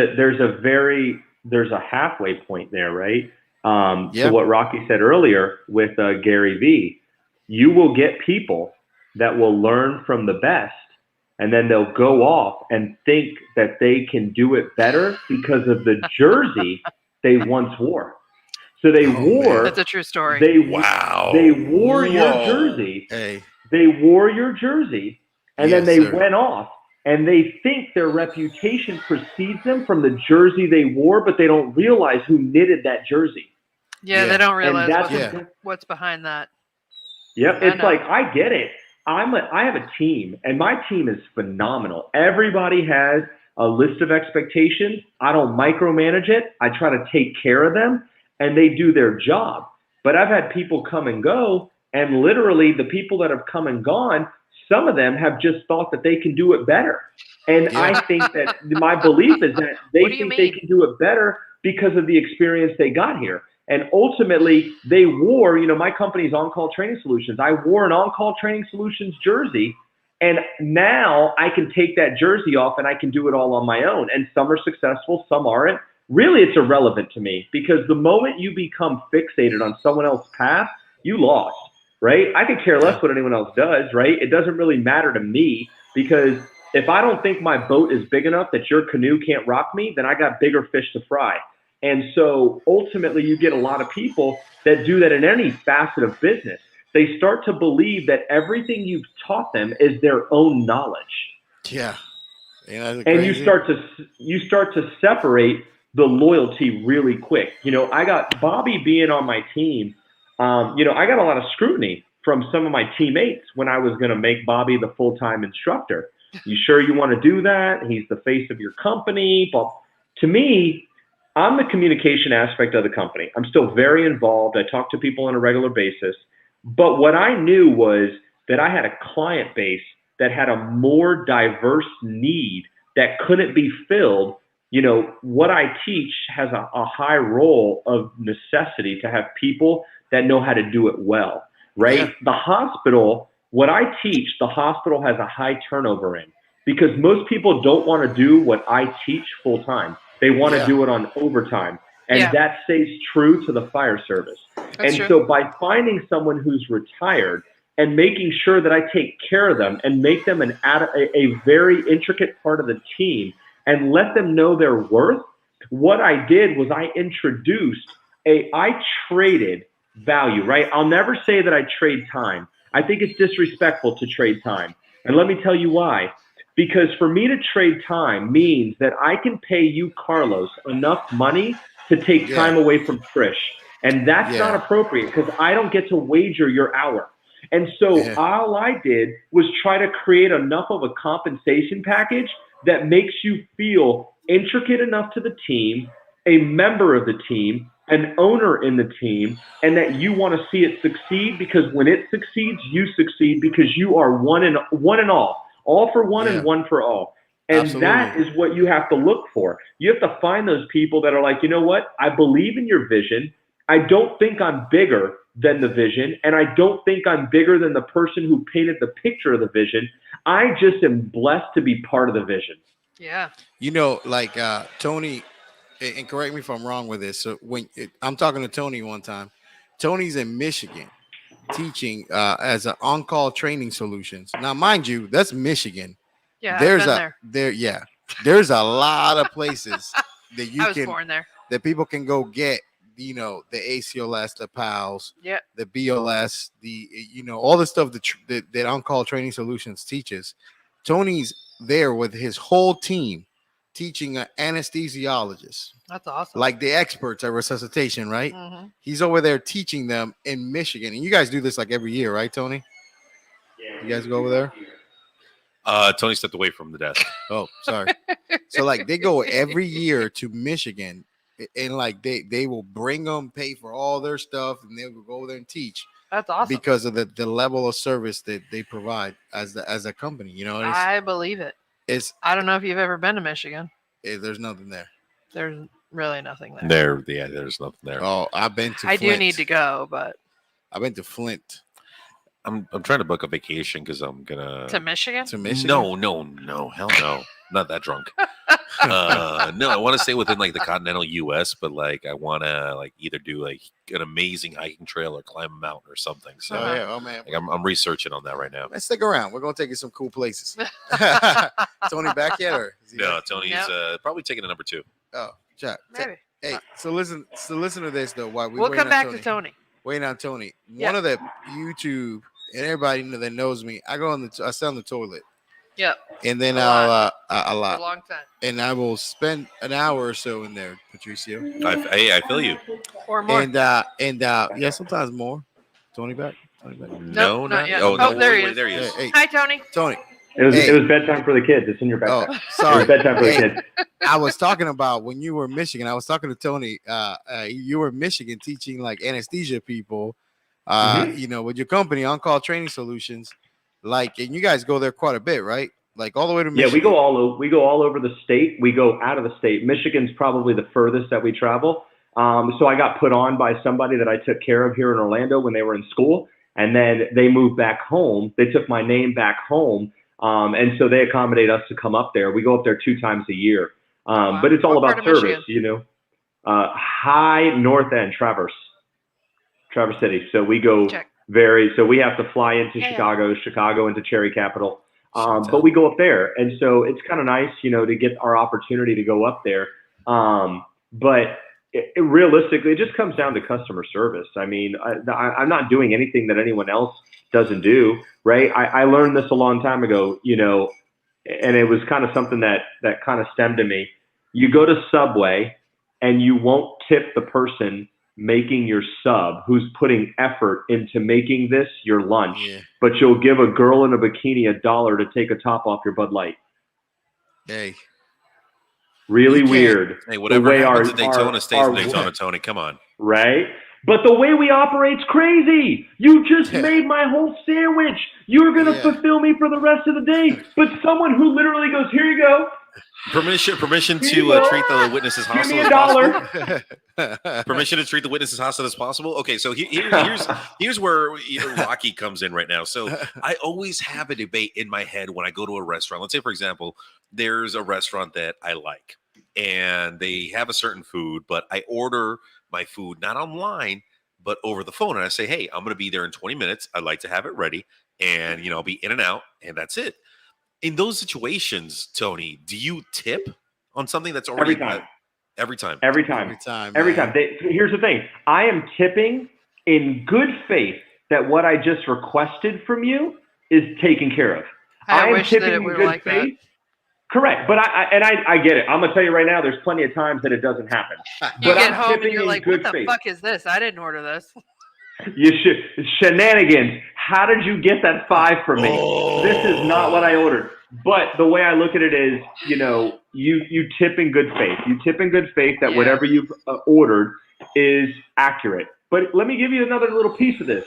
a halfway point there, right? So what Rocky said earlier with Gary V, you will get people that will learn from the best, and then they'll go off and think that they can do it better because of the jersey they once wore. So they wore. That's a true story. They wore your jersey. Hey. They wore your jersey, and then they went off, and they think their reputation precedes them from the jersey they wore, but they don't realize who knitted that jersey. Yeah, they don't realize what's behind that. Yep, it's like, I get it. I have a team, and my team is phenomenal. Everybody has a list of expectations. I don't micromanage it. I try to take care of them, and they do their job. But I've had people come and go, and literally the people that have come and gone, some of them have just thought that they can do it better. And I think that my belief is that they think they can do it better because of the experience they got here. And ultimately, they wore, you know, my company's On-Call Training Solutions. I wore an On-Call Training Solutions jersey, and now I can take that jersey off and I can do it all on my own. And some are successful, some aren't. Really, it's irrelevant to me, because the moment you become fixated on someone else's path, you lost, right? I could care less what anyone else does, right? It doesn't really matter to me, because if I don't think my boat is big enough that your canoe can't rock me, then I got bigger fish to fry. And so ultimately you get a lot of people that do that in any facet of business. They start to believe that everything you've taught them is their own knowledge. Yeah. And you start to separate the loyalty really quick. You know, I got Bobby being on my team. You know, I got a lot of scrutiny from some of my teammates when I was going to make Bobby the full-time instructor. You sure you want to do that? He's the face of your company. But to me, I'm the communication aspect of the company. I'm still very involved. I talk to people on a regular basis. But what I knew was that I had a client base that had a more diverse need that couldn't be filled. You know, what I teach has a high role of necessity to have people that know how to do it well, right? Yeah. The hospital, what I teach, the hospital has a high turnover in, because most people don't want to do what I teach full time. They want to do it on overtime. And that stays true to the fire service. That's true. So by finding someone who's retired and making sure that I take care of them and make them a very intricate part of the team and let them know their worth, what I did was I traded value, right? I'll never say that I trade time. I think it's disrespectful to trade time. And let me tell you why. Because for me to trade time means that I can pay you, Carlos, enough money to take time away from Trish. And that's not appropriate, because I don't get to wager your hour. And so all I did was try to create enough of a compensation package that makes you feel intricate enough to the team, a member of the team, an owner in the team, and that you want to see it succeed, because when it succeeds, you succeed, because you are one and all for one and one for all. And that is what you have to look for. You have to find those people that are like, you know what? I believe in your vision. I don't think I'm bigger than the vision, and I don't think I'm bigger than the person who painted the picture of the vision. I just am blessed to be part of the vision. Yeah. You know, like Tony, and correct me if I'm wrong with this. So I'm talking to Tony one time, Tony's in Michigan teaching as an on-call training solutions. Now, mind you, that's Michigan. Yeah. There's I've been there. there's a lot of places that you I was can born there. that people can go get, you know, the ACLS, the PALS, Yeah. the BLS, the, you know, all the stuff that on-call training solutions teaches. Tony's there with his whole team teaching an anesthesiologist, That's awesome. like the experts at resuscitation, right? Mm-hmm. He's over there teaching them in Michigan. And you guys do this like every year, right, Tony? You guys go over there? Tony stepped away from the desk. Oh, sorry. So like they go every year to Michigan, and like they will bring them, pay for all their stuff, and they will go over there and teach. That's awesome. Because of the level of service that they provide as a company, you know. I believe it. I don't know if you've ever been to Michigan. There's nothing there. There's really nothing there. There's nothing there. Oh, I've been to. I Flint. do need to go, but I've been to Flint. I'm trying to book a vacation because I'm gonna to Michigan. To Michigan? No, hell no, not that drunk. No, I want to stay within like the continental U.S., but like I want to like either do like an amazing hiking trail or climb a mountain or something. So oh man, like, I'm researching on that right now. Let's stick around. We're gonna take you some cool places. Tony back yet, or is he No, back? Tony's probably taking a number 2. Oh, Jack. Maybe. Hey, so listen to this though. While We'll come back to Tony. Waiting on Tony. Yeah. One of the YouTube and everybody that knows me, I go I sit on the toilet. Yep. And then A lot. For a long time. And I will spend an hour or so in there, Patricio. I feel you. Or more. And yeah, sometimes more. Tony back. No, not yet. Oh, Oh, no, there he is. There he is. Hey, Hi, Tony. Tony. It was Hey. bedtime for the kids. It's in your backpack. Oh, It sorry. was bedtime for the Hey, kids. I was talking about when you were in Michigan. I was talking to Tony. You were in Michigan teaching like anesthesia people, you know, with your company, On Call Training Solutions. Like, and you guys go there quite a bit, right? Like all the way to Michigan. Yeah, we go all over the state. We go out of the state. Michigan's probably the furthest that we travel. So I got put on by somebody that I took care of here in Orlando when they were in school, and then they moved back home. They took my name back home, and so they accommodate us to come up there. We go up there 2 times a year, but it's all What part about of service, Michigan? you know. High North End, Traverse City. So we go Check. so we have to fly into Chicago into Cherry Capital. But we go up there, and so it's kind of nice, you know, to get our opportunity to go up there. But realistically, it just comes down to customer service. I mean, I'm not doing anything that anyone else doesn't do, right? I learned this a long time ago, you know, and it was kind of something that kind of stemmed to me. You go to Subway, and you won't tip the person making your sub who's putting effort into making this your lunch, but you'll give a girl in a bikini $1 to take a top off your Bud Light. Hey, really weird. Hey, whatever happens at Daytona stays in Daytona, Tony. Come on. Right? But the way we operate's crazy. You just made my whole sandwich. You're going to fulfill me for the rest of the day. But someone who literally goes, here you go. Permission to treat the witnesses hostile Give me as $1. possible. Permission to treat the witnesses hostile as possible. Okay, so here's where Rocky comes in right now. So I always have a debate in my head when I go to a restaurant. Let's say, for example, there's a restaurant that I like, and they have a certain food, but I order my food not online, but over the phone, and I say, hey, I'm going to be there in 20 minutes. I'd like to have it ready, and I'll be in and out, and that's it. In those situations, Tony, do you tip on something that's already every time? Every time. Here's the thing. I am tipping in good faith that what I just requested from you is taken care of. I am wish tipping that it in were good like faith. that. Correct, but I get it. I'm gonna tell you right now. There's plenty of times that it doesn't happen. You But get I'm home and tipping you're in like, good what the faith. fuck is this? I didn't order this. You should shenanigans. How did you get that 5 from me? This is not what I ordered. But the way I look at it is, you tip in good faith. You tip in good faith that whatever you've ordered is accurate. But let me give you another little piece of this.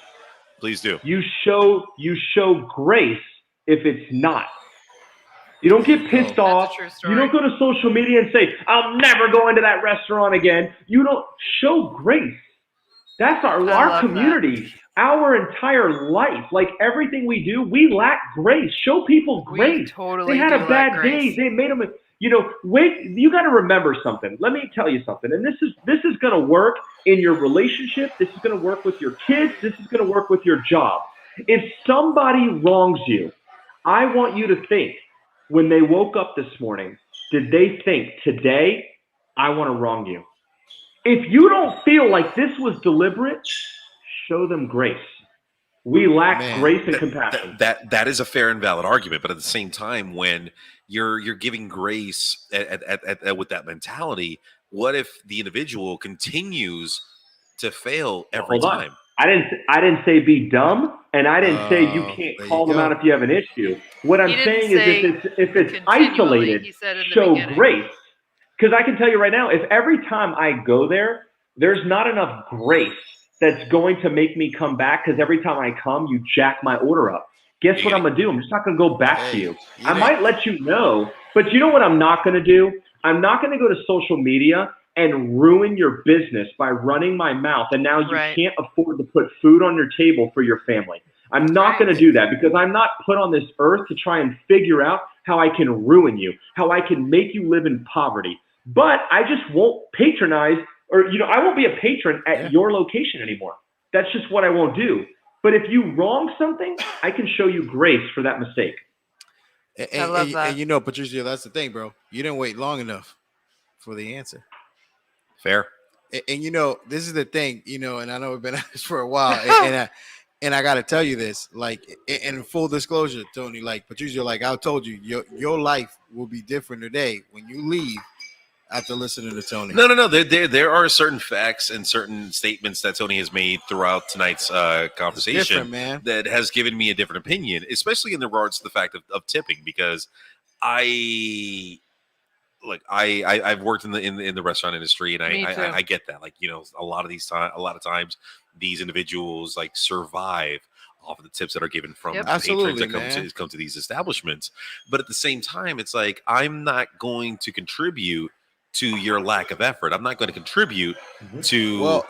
Please do. You show grace if it's not. You don't get pissed off. That's a true story. You don't go to social media and say, I'll never go into that restaurant again. You don't show grace. That's I our love community, our entire life. Like everything we do, we lack grace. Show people We grace. totally They had do a lack bad grace. day. They made them. Wait. You got to remember something. Let me tell you something. And this is going to work in your relationship. This is going to work with your kids. This is going to work with your job. If somebody wrongs you, I want you to think when they woke up this morning, did they think today I want to wrong you? If you don't feel like this was deliberate, show them grace. We lack Man, grace and compassion. That is a fair and valid argument, but at the same time, when you're giving grace with that mentality, what if the individual continues to fail every Hold on. time? I didn't say be dumb, and I didn't say you can't there call you them go. out if you have an issue. What I'm He didn't saying is say if it's continually, isolated, he said in the show beginning. grace. Because I can tell you right now, if every time I go there, there's not enough grace that's going to make me come back, because every time I come, you jack my order up. Guess what I'm going to do? I'm just not going to go back to you. I might let you know, but you know what I'm not going to do? I'm not going to go to social media and ruin your business by running my mouth, and now you Right. can't afford to put food on your table for your family. I'm not going to do that, because I'm not put on this earth to try and figure out how I can ruin you, how I can make you live in poverty. But I just won't patronize, or I won't be a patron at your location anymore. That's just what I won't do. But if you wrong something, I can show you grace for that mistake. I love that. And Patricio, that's the thing, bro. You didn't wait long enough for the answer. Fair. And this is the thing, and I know we've been at this for a while, and I got to tell you this, like, in full disclosure, Tony, like, Patricio, like I told you, your life will be different today when you leave after listening to Tony. No. There are certain facts and certain statements that Tony has made throughout tonight's conversation man. that has given me a different opinion, especially in regards to the fact of tipping, because I've worked in the restaurant industry, and I get that. Like, a lot of times these individuals like survive off of the tips that are given from the patrons that come to these establishments. But at the same time, it's like, I'm not going to contribute to your lack of effort. I'm not going to contribute to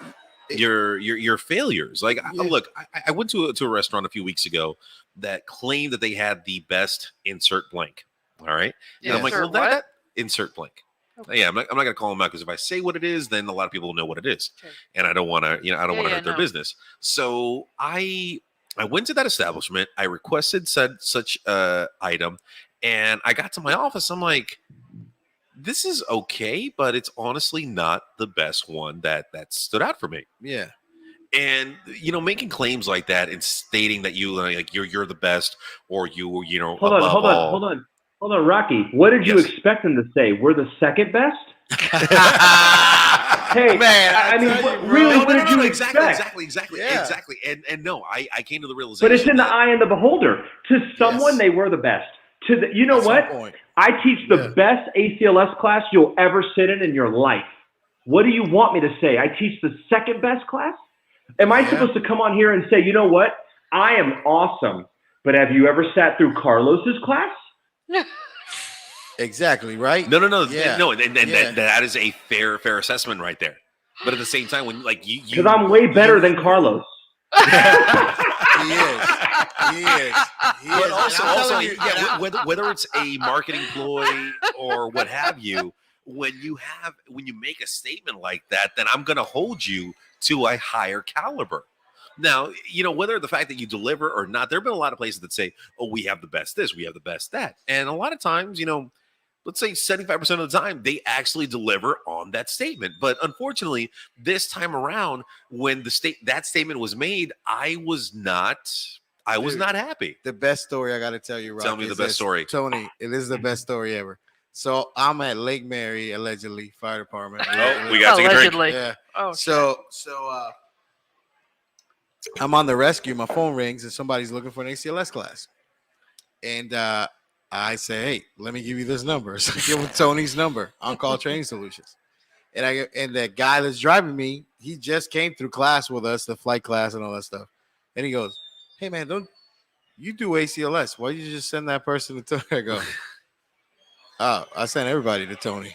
your failures. Like, look, I went to a restaurant a few weeks ago that claimed that they had the best insert blank. All right. And I'm like, well, that insert blank. Okay. Yeah, I'm not going to call them out, because if I say what it is, then a lot of people will know what it is. Okay. And I don't want to, I don't want to hurt their business. So I went to that establishment. I requested such item, and I got to my office. I'm like, this is okay, but it's honestly not the best one that stood out for me. Yeah. And making claims like that and stating that you're the best, or hold on, Rocky. What did you expect them to say? We're the second best? Hey, man, I mean, really, what did you expect? Exactly. And no, I came to the realization. But it's in the eye of the beholder. To someone, they were the best. You know what? I teach the best ACLS class you'll ever sit in your life. What do you want me to say? I teach the second best class? Am I supposed to come on here and say, you know what? I am awesome. But have you ever sat through Carlos's class? Exactly, right? No. And that is a fair assessment right there. But at the same time, when like you, because I'm way better than Carlos. He is. But also, whether it's a marketing ploy or what have you, when you make a statement like that, then I'm going to hold you to a higher caliber. Now, whether the fact that you deliver or not, there have been a lot of places that say, oh, we have the best this, we have the best that. And a lot of times, let's say 75% of the time, they actually deliver on that statement. But unfortunately, this time around, when that statement was made, I was not happy. The best story I got to tell you, Rob. Tell me the best story. Tony, it is the best story ever. So I'm at Lake Mary, allegedly, fire department. Oh, we got to take a drink. Yeah. Oh, so I'm on the rescue. My phone rings and somebody's looking for an ACLS class. And I say, hey, let me give you this number. So I give him Tony's number, On-Call Training Solutions. And the guy that's driving me, he just came through class with us, the flight class and all that stuff. And he goes, hey, man, don't you do ACLS? Why don't you just send that person to Tony? I go, oh, I sent everybody to Tony.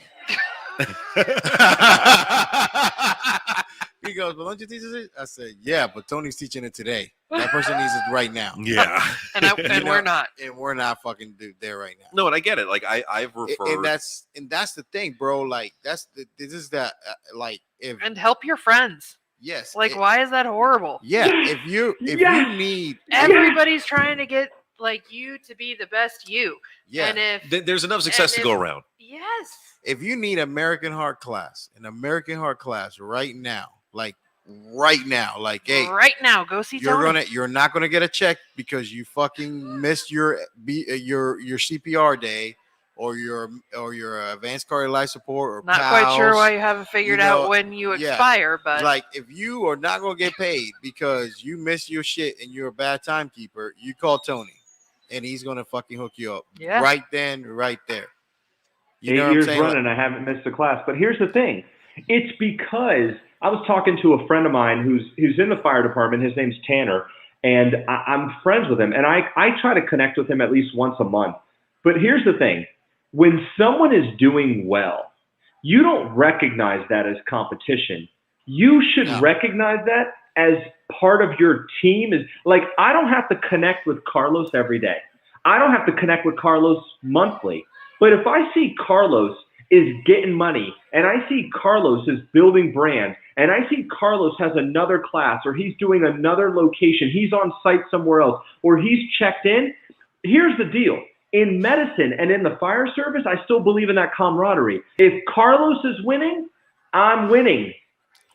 He goes, "Well, don't you teach it?" I said, "Yeah, but Tony's teaching it today. That person needs it right now." Yeah. And we're not. And we're not fucking there right now. No, and I get it. Like I've referred. And that's the thing, bro. Like this is that like if And help your friends. yes, Like, why is that horrible? yeah, if you need Everybody's trying to get like you to be the best you. yeah, And if There's enough success to go around. yes, if you need an American Heart class right now, like hey, right now, go see Tony. you're not gonna get a check because you fucking missed your CPR day or your advanced cardiac life support or Not quite sure PALS. why you haven't figured out when you yeah. expire, but Like if you are not gonna get paid because you missed your shit and you're a bad timekeeper, you call Tony and he's gonna fucking hook you up right then, right there. You know 8 what I'm years saying? running, I haven't missed a class. But here's the thing. It's because I was talking to a friend of mine who's in the fire department. His name's Tanner, and I'm friends with him. And I try to connect with him at least once a month. But here's the thing. When someone is doing well, you don't recognize that as competition. You should recognize that as part of your team. Is like, I don't have to connect with Carlos every day. I don't have to connect with Carlos monthly. But if I see Carlos is getting money and I see Carlos is building brand and I see Carlos has another class or he's doing another location, he's on site somewhere else, or he's checked in, here's the deal. In medicine and in the fire service, I still believe in that camaraderie. If Carlos is winning, I'm winning.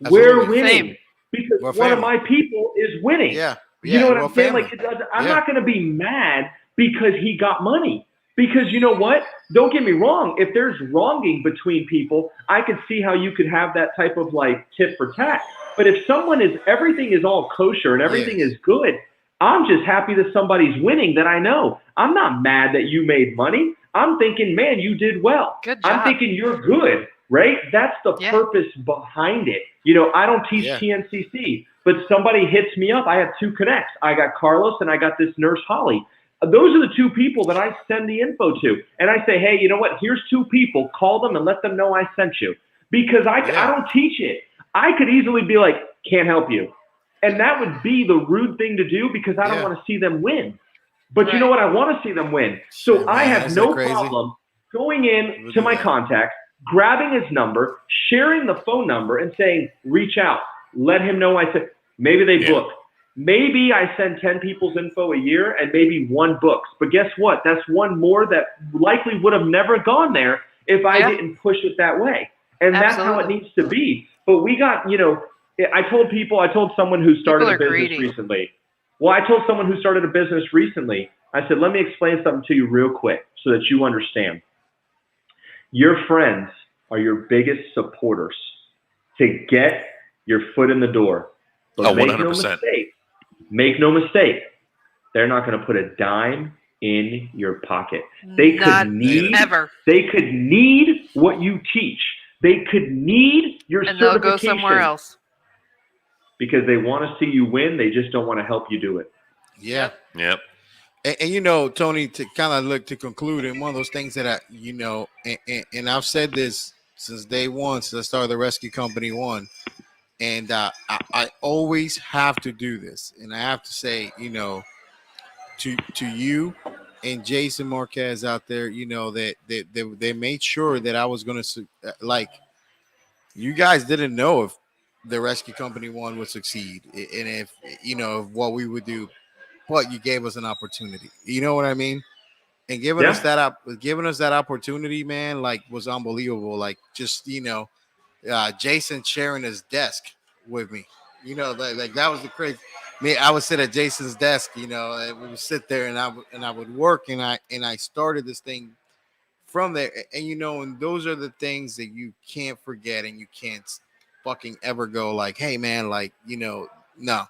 Absolutely. We're winning. Same. Because We're one of family. my people is winning. Yeah. You know what we're I'm saying? family. Like, I'm not going to be mad because he got money. Because you know what? Don't get me wrong. If there's wronging between people, I could see how you could have that type of like tit for tat. But if everything is all kosher and everything is good, I'm just happy that somebody's winning that I know. I'm not mad that you made money. I'm thinking, man, you did well. Good job. I'm thinking you're good, right? That's the purpose behind it. You know, I don't teach TNCC, but somebody hits me up. I have 2 connects. I got Carlos and I got this nurse, Holly. Those are the 2 people that I send the info to. And I say, hey, you know what? Here's 2 people. Call them and let them know I sent you. Because I don't teach it. I could easily be like, can't help you. And that would be the rude thing to do because I don't want to see them win. But you know what? I want to see them win. So Shit, I man, have that's no not crazy. problem going in to my contact, grabbing his number, sharing the phone number, and saying, reach out. Let him know I said, maybe they book. Maybe I send 10 people's info a year and maybe 1 books. But guess what? That's 1 more that likely would have never gone there if I didn't push it that way. And that's how it needs to be. But we got, you know, I told someone who started a business recently. Well, I told someone who started a business recently, I said, let me explain something to you real quick so that you understand. Your friends are your biggest supporters to get your foot in the door. But 100%. Make no mistake, they're not going to put a dime in your pocket. They could need what you teach. They could need your certification. And they'll go somewhere else. Because they want to see you win. They just don't want to help you do it. Yeah. Yep. And you know, Tony, to kind of look to conclude, and one of those things that and I've said this since day one, since I started the rescue company one. And I always have to do this. And I have to say, you know, to you and Jason Marquez out there, you know, that they made sure that I was going to, like, you guys didn't know if the rescue company one would succeed and if, you know, what we would do, but you gave us an opportunity. You know what I mean? And giving us that opportunity, man, like, was unbelievable. Like, just, you know, Jason sharing his desk with me, you know, like that was the crazy. I would sit at Jason's desk, you know, and we would sit there and I would work and I started this thing from there. And you know, and those are the things that you can't forget and you can't fucking ever go like, hey man, like, you know, no,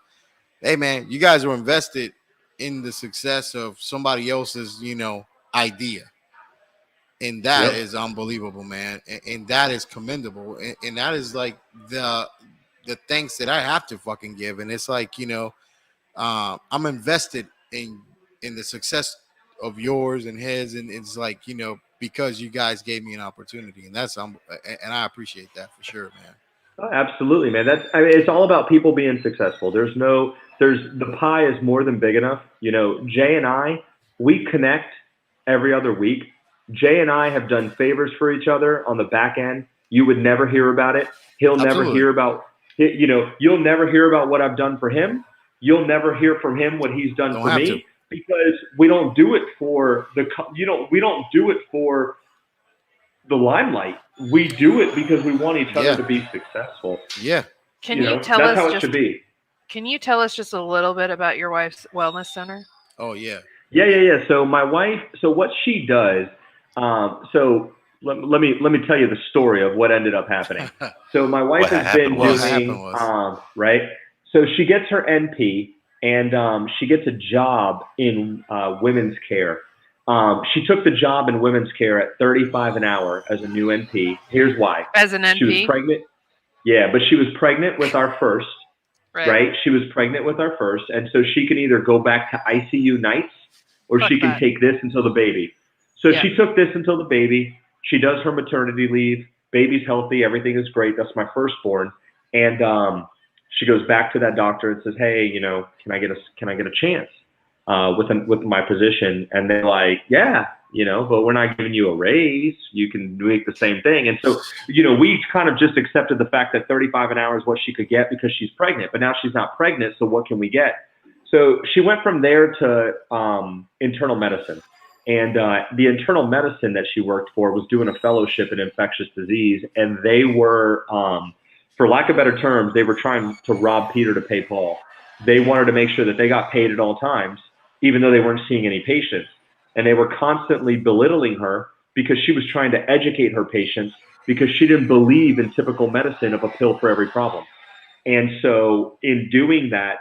hey man, you guys were invested in the success of somebody else's, you know, idea. And that is unbelievable, man. And that is commendable. And that is like the thanks that I have to fucking give. And it's like, you know, I'm invested in the success of yours and his. And it's like, you know, because you guys gave me an opportunity. And that's and I appreciate that for sure, man. Oh, absolutely, man. It's all about people being successful. The pie is more than big enough. You know, Jay and I, we connect every other week. Jay and I have done favors for each other on the back end. You would never hear about it. He'll never Absolutely. hear about it. You know, you'll never hear about what I've done for him. You'll never hear from him what he's done Don't for have me to. because we don't do it for we don't do it for the limelight. We do it because we want each other Yeah. to be successful. Yeah. Can You you know, tell that's how us it should be. Can you tell us just a little bit about your wife's wellness center? Oh yeah. Yeah. So my wife, so what she does, so let me tell you the story of what ended up happening. So my wife What has been happened What was- doing, happened was right? So she gets her NP and she gets a job in women's care. She took the job in women's care at $35 an hour as a new NP. Here's why. As an She was NP, pregnant. Yeah, but she was pregnant with our first. Right? She was pregnant with our first, and so she can either go back to ICU nights or Fuck she can that. take this until the baby. So Yeah. she took this until the baby. She does her maternity leave. Baby's healthy. Everything is great. That's my firstborn. And she goes back to that doctor and says, "Hey, you know, can I get a chance with my position?" And they're like, "Yeah, you know, but we're not giving you a raise. You can make the same thing." And so, you know, we kind of just accepted the fact that 35 an hour is what she could get because she's pregnant, but now she's not pregnant. So what can we get? So she went from there to internal medicine. And the internal medicine that she worked for was doing a fellowship in infectious disease. And they were, for lack of better terms, they were trying to rob Peter to pay Paul. They wanted to make sure that they got paid at all times, even though they weren't seeing any patients. And they were constantly belittling her because she was trying to educate her patients because she didn't believe in typical medicine of a pill for every problem. And so in doing that,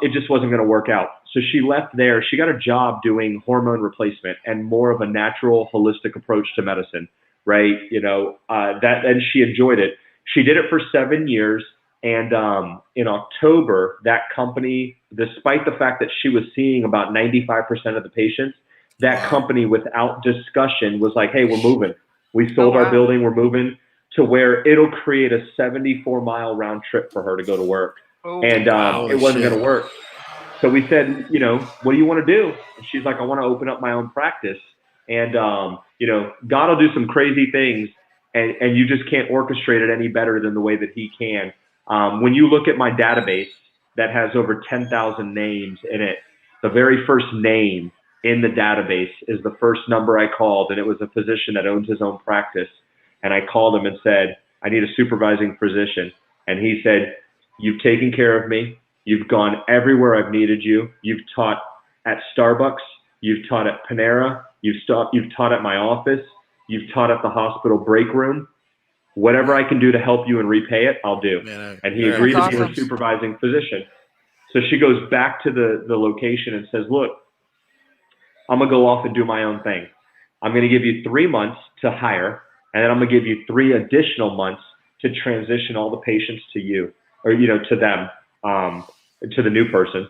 it just wasn't going to work out. So she left there. She got a job doing hormone replacement and more of a natural, holistic approach to medicine, right? You know, and she enjoyed it. She did it for 7 years. And in October, that company, despite the fact that she was seeing about 95% of the patients, that company without discussion was like, "Hey, we're moving. We sold our building. We're moving to where it'll create a 74-mile round trip for her to go to work." And it wasn't going to work. So we said, you know, "What do you want to do?" And she's like, "I want to open up my own practice." And, you know, God will do some crazy things and you just can't orchestrate it any better than the way that he can. When you look at my database that has over 10,000 names in it, the very first name in the database is the first number I called, and it was a physician that owns his own practice. And I called him and said, "I need a supervising physician." And he said, "You've taken care of me. You've gone everywhere I've needed you. You've taught at Starbucks. You've taught at Panera. You've taught at my office. You've taught at the hospital break room. Whatever I can do to help you and repay it, I'll do." And he agreed to be her supervising physician. So she goes back to the location and says, "Look, I'm going to go off and do my own thing. I'm going to give you 3 months to hire, and then I'm going to give you 3 additional months to transition all the patients to you, or, you know, to them, to the new person."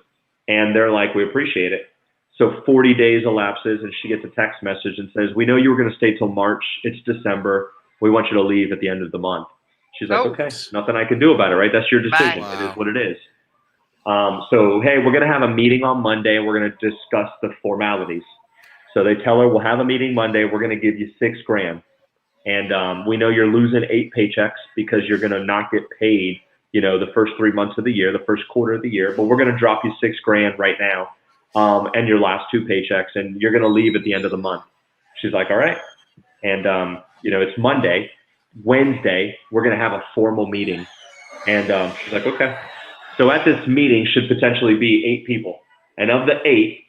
And they're like, "We appreciate it." So 40 days elapses, and she gets a text message and says, "We know you were going to stay till March. It's December. We want you to leave at the end of the month." She's like, "Okay, nothing I can do about it, right? That's your decision. It is what it is." So, "Hey, we're going to have a meeting on Monday. We're going to discuss the formalities." So they tell her, "We'll have a meeting Monday. We're going to give you $6 grand. And we know you're losing 8 paychecks because you're going to not get paid, you know, the first 3 months of the year, the first quarter of the year, but we're going to drop you $6 grand right now, and your last 2 paychecks, and you're going to leave at the end of the month." She's like, "All right." And, you know, it's Monday. Wednesday, we're going to have a formal meeting. And she's like, "Okay." So at this meeting should potentially be 8 people. And of the 8,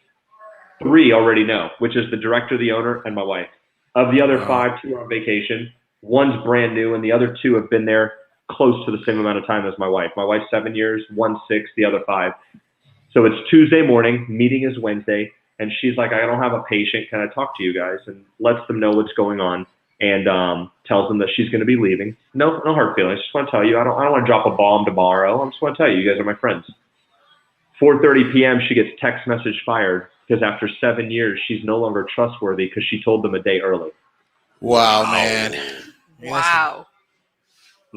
3 already know, which is the director, the owner, and my wife. Of the other 5, 2 are on vacation. 1's brand new, and the other 2 have been there close to the same amount of time as my wife. My wife's 7 years, 1's 6, the other 5. So it's Tuesday morning, meeting is Wednesday, and she's like, "I don't have a patient. Can I talk to you guys?" And lets them know what's going on, and tells them that she's going to be leaving. No hard feelings. Just want to tell you, I don't want to drop a bomb tomorrow. I just want to tell you, you guys are my friends. 4:30 p.m. she gets text message fired because after 7 years, she's no longer trustworthy because she told them a day early. Wow, man. Wow.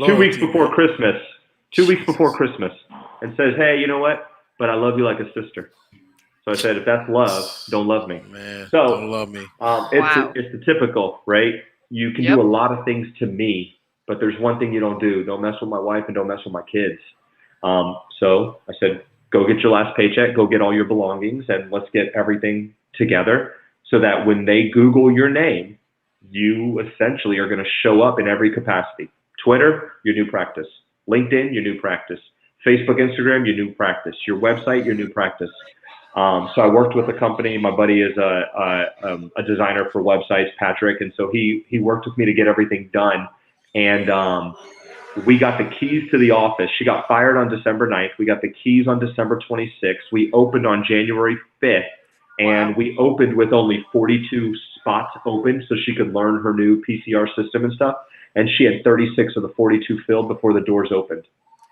2 weeks Loyalty, before man. Christmas. 2 weeks before Christmas, and says, "Hey, you know what? But I love you like a sister." So I said, "If that's love, don't love me." Man, So don't love me. Wow. it's the typical, right? You can Yep. do a lot of things to me, but there's one thing you don't do: don't mess with my wife and don't mess with my kids. So I said, "Go get your last paycheck, go get all your belongings, and let's get everything together so that when they Google your name, you essentially are going to show up in every capacity. Twitter, your new practice. LinkedIn, your new practice. Facebook, Instagram, your new practice. Your website, your new practice." So I worked with the company. My buddy is a designer for websites, Patrick, and so he worked with me to get everything done. And we got the keys to the office. She got fired on December 9th. We got the keys on December 26th. We opened on January 5th, and Wow. we opened with only 42 spots open so she could learn her new PCR system and stuff. And she had 36 of the 42 filled before the doors opened.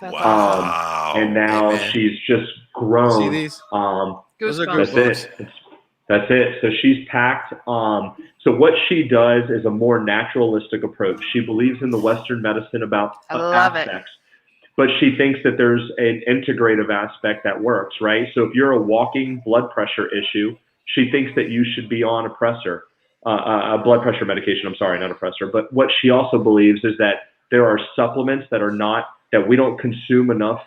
That's Wow. awesome. And now Hey, man. she's just grown. See these? Those are Goosebumps. That's it. That's it. So she's packed. So what she does is a more naturalistic approach. She believes in the Western medicine about I love it. aspects, but she thinks that there's an integrative aspect that works, right? So if you're a walking blood pressure issue, she thinks that you should be on a blood pressure medication. I'm sorry, not a pressor. But what she also believes is that there are supplements that we don't consume enough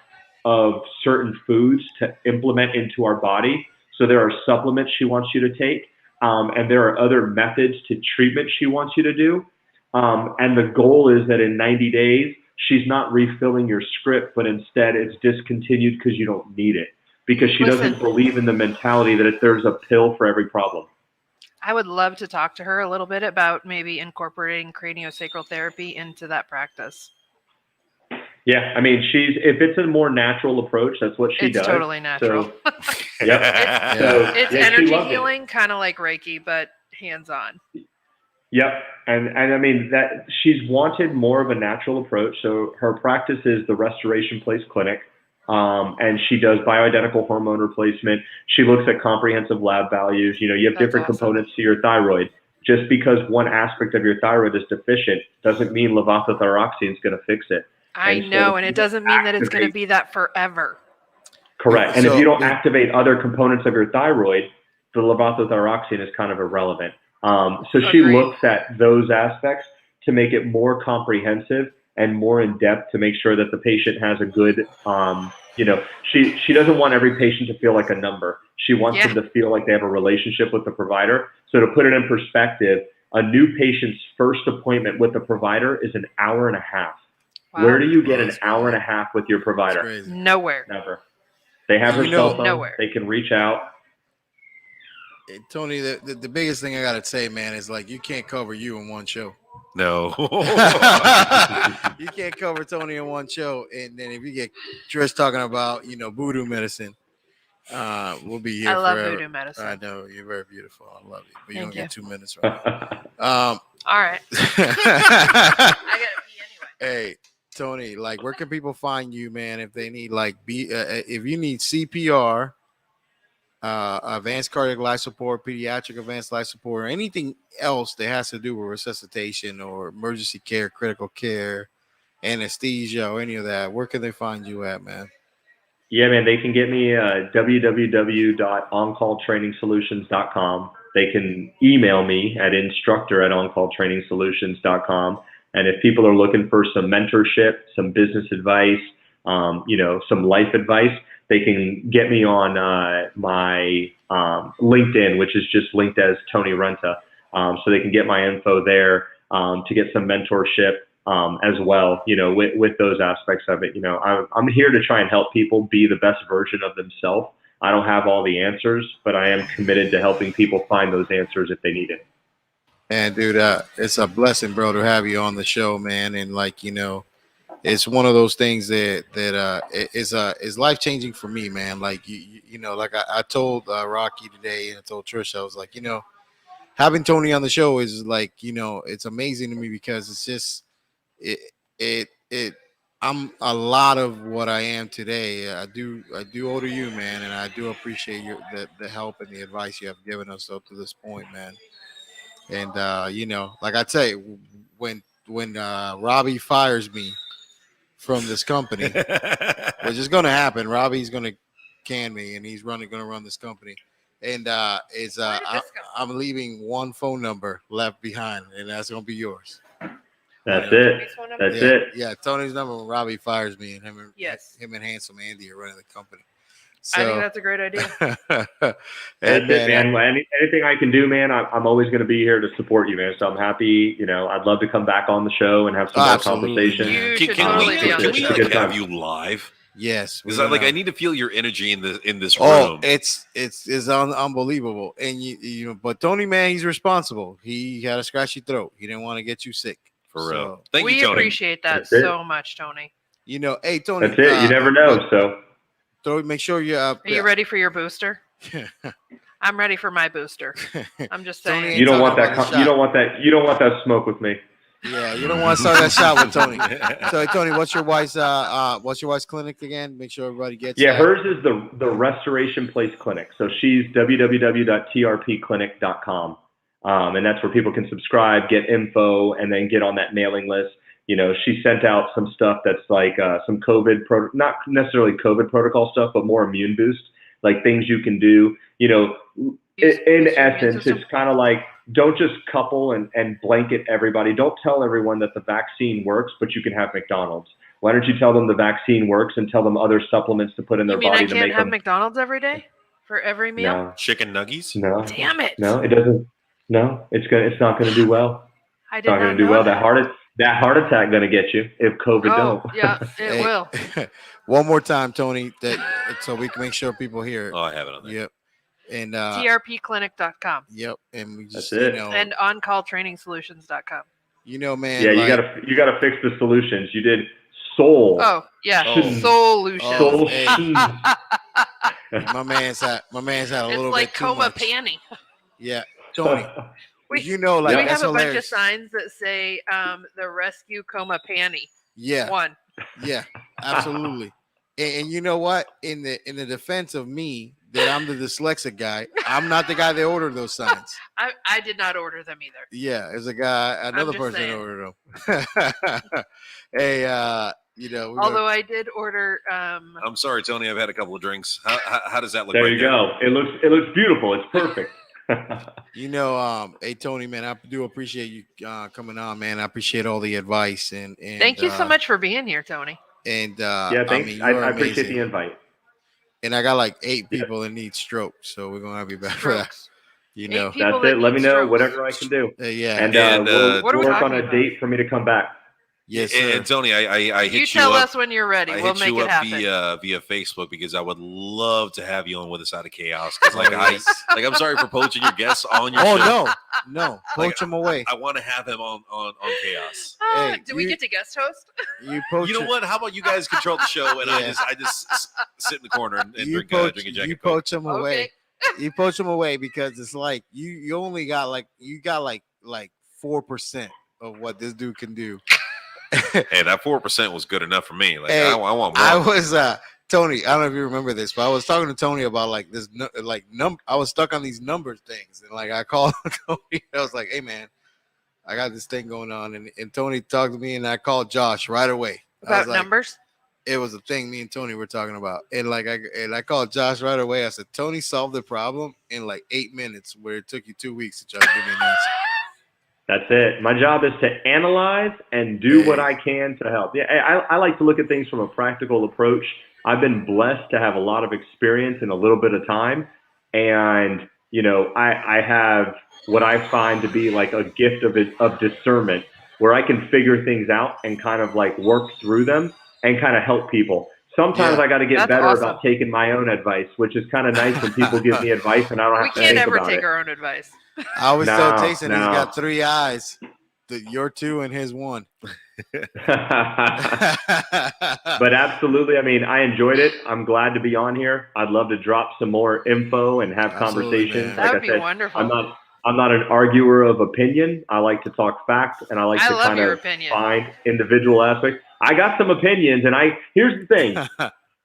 of certain foods to implement into our body. So there are supplements she wants you to take, and there are other methods to treatment she wants you to do. And the goal is that in 90 days, she's not refilling your script, but instead it's discontinued because you don't need it. Because she doesn't believe in the mentality that there's a pill for every problem. I would love to talk to her a little bit about maybe incorporating craniosacral therapy into that practice. Yeah, I mean, if it's a more natural approach, that's what she It's does. totally natural. So, yep. So, It's yeah, she energy loved it. healing, kind of like Reiki, but hands-on. Yep. And I mean that she's wanted more of a natural approach. So her practice is the Restoration Place Clinic. And she does bioidentical hormone replacement. She looks at comprehensive lab values. You know, you have That's different awesome. components to your thyroid. Just because one aspect of your thyroid is deficient doesn't mean levothyroxine is going to fix it. I And so know, and you it doesn't mean that it's going to activate- be that forever. Correct. And if So you don't the- activate other components of your thyroid, the levothyroxine is kind of irrelevant. So she Agreed. looks at those aspects to make it more comprehensive and more in depth to make sure that the patient has a good, she doesn't want every patient to feel like a number. She wants Yeah. them to feel like they have a relationship with the provider. So to put it in perspective, a new patient's first appointment with the provider is an hour and a half. Wow. Where do you get Wow, an that's hour and a crazy. half with your It's provider? crazy. Nowhere. Never. They have her You know- cell phone. Nowhere. They can reach out. Hey, Tony, the biggest thing I gotta say, man, is like you can't cover you in one show. No. You can't cover Tony in one show, and then if you get Trish talking about voodoo medicine, we'll be here I love forever. voodoo medicine. I know you're very beautiful. I love you, but you Thank don't you. get 2 minutes right now. All right. I gotta pee anyway. Hey, Tony, like, where can people find you, man? If they need if you need CPR, advanced cardiac life support, pediatric advanced life support, or anything else that has to do with resuscitation or emergency care, critical care, anesthesia, or any of that, where can they find you at, man? Yeah, man, they can get me www.oncalltrainingsolutions.com. They can email me at instructor@oncalltrainingsolutions.com. And if people are looking for some mentorship, some business advice, some life advice, they can get me on my LinkedIn, which is just linked as Tony Renta. So they can get my info there to get some mentorship as well, with those aspects of it. I'm here to try and help people be the best version of themselves. I don't have all the answers, but I am committed to helping people find those answers if they need it. And dude, it's a blessing, bro, to have you on the show, man. And it's one of those things that is life changing for me, man. Like like I told Rocky today, and I told Trisha, I was like, having Tony on the show is like, it's amazing to me because it's just I'm a lot of what I am today. I do owe to you, man, and I do appreciate the help and the advice you have given us up to this point, man. And like I tell you, when Robbie fires me, from this company, which is going to happen. Robbie's going to can me, and he's going to run this company. And I'm leaving one phone number left behind, and that's going to be yours. That's it. That's it. Yeah, Tony's number when Robbie fires me, and him and Handsome Andy are running the company. So, I think that's a great idea. That's it, man. Anything I can do, man, I'm always going to be here to support you, man. So I'm happy. I'd love to come back on the show and have some more conversation. You should totally be on the show. Have you live? Yes, because I need to feel your energy in this room. Oh, it's unbelievable. And but Tony, man, he's responsible. He had a scratchy throat. He didn't want to get you sick. For real. Thank you, Tony. We appreciate that so much, Tony. Hey, Tony. That's it. You never know. So make sure you. Are you ready for your booster? I'm ready for my booster. I'm just saying. You don't want that. You don't want that. You don't want that smoke with me. Yeah, you don't want to start that shot with Tony. So, Tony, what's your wife's clinic again? Make sure everybody gets. Yeah, hers is the Restoration Place Clinic. So she's www.trpclinic.com, and that's where people can subscribe, get info, and then get on that mailing list. She sent out some stuff that's like some COVID, not necessarily COVID protocol stuff, but more immune boost, like things you can do. In essence, it's kind of like, don't just couple and blanket everybody. Don't tell everyone that the vaccine works, but you can have McDonald's. Why don't you tell them the vaccine works and tell them other supplements to put in their body to make them? I can't have McDonald's every day for every meal? No. Chicken nuggets? No. Damn it. No, it doesn't. No, it's not going to do well. It's not going to do well. That heart attack going to get you if COVID don't. Yeah, it will. One more time, Tony, so we can make sure people hear it. Oh, I have it on there. Yep. And trpclinic.com. Yep. And we just, that's it. And oncalltrainingsolutions.com. Man. Yeah, you gotta fix the solutions. You did soul. Oh, yeah. Solutions. Soul. My man's had a little bit like too coma much. panty. Yeah, Tony. we that's have a hilarious. bunch of signs that say the rescue coma panty. Yeah. One. Yeah, absolutely. And you know what? In the defense of me, that I'm the dyslexic guy, I'm not the guy that ordered those signs. I did not order them either. Yeah, there's another person ordered them. Hey, Although I did order. I'm sorry, Tony. I've had a couple of drinks. How does that look? There you go. It looks beautiful. It's perfect. Hey Tony, man, I do appreciate you coming on, man. I appreciate all the advice and thank you so much for being here, Tony. And yeah, thanks. I appreciate the invite. And I got like 8 people that need stroke, so we're gonna have you back for that. That's it. Let me know whatever I can do. Yeah, and we'll work on a date for me to come back. Yes, sir. And Tony, I hit you tell up. us when you're ready. We'll make it happen. Via Facebook because I would love to have you on with us out of chaos. Because I'm sorry for poaching your guests on your show. No, poach them away. I want to have him on chaos. Do we get to guest host? You know what? How about you guys control the show and I just sit in the corner and drink a Jack and Coke. You poach them away. You poach them away because it's like you only got like 4% of what this dude can do. Hey, that 4% was good enough for me. I want more. I was Tony. I don't know if you remember this, but I was talking to Tony about this. I was stuck on these numbers things, and I called Tony. I was like, "Hey, man, I got this thing going on," and Tony talked to me, and I called Josh right away about numbers. It was a thing me and Tony were talking about, and I called Josh right away. I said, "Tony solved the problem in 8 minutes, where it took you 2 weeks to try to give me an answer." That's it. My job is to analyze and do what I can to help. Yeah, I like to look at things from a practical approach. I've been blessed to have a lot of experience in a little bit of time. And, I have what I find to be like a gift of discernment where I can figure things out and kind of work through them and kind of help people. Sometimes I got to get better about taking my own advice, which is kind of nice when people give me advice and I don't have to think about it. We can't ever take our own advice. I always tell Jason he's got 3 eyes. Your 2 and his 1. But absolutely, I enjoyed it. I'm glad to be on here. I'd love to drop some more info and have conversations. That would be wonderful. I'm not an arguer of opinion. I like to talk facts, and I like to kind of find individual aspects. I got some opinions, and here's the thing.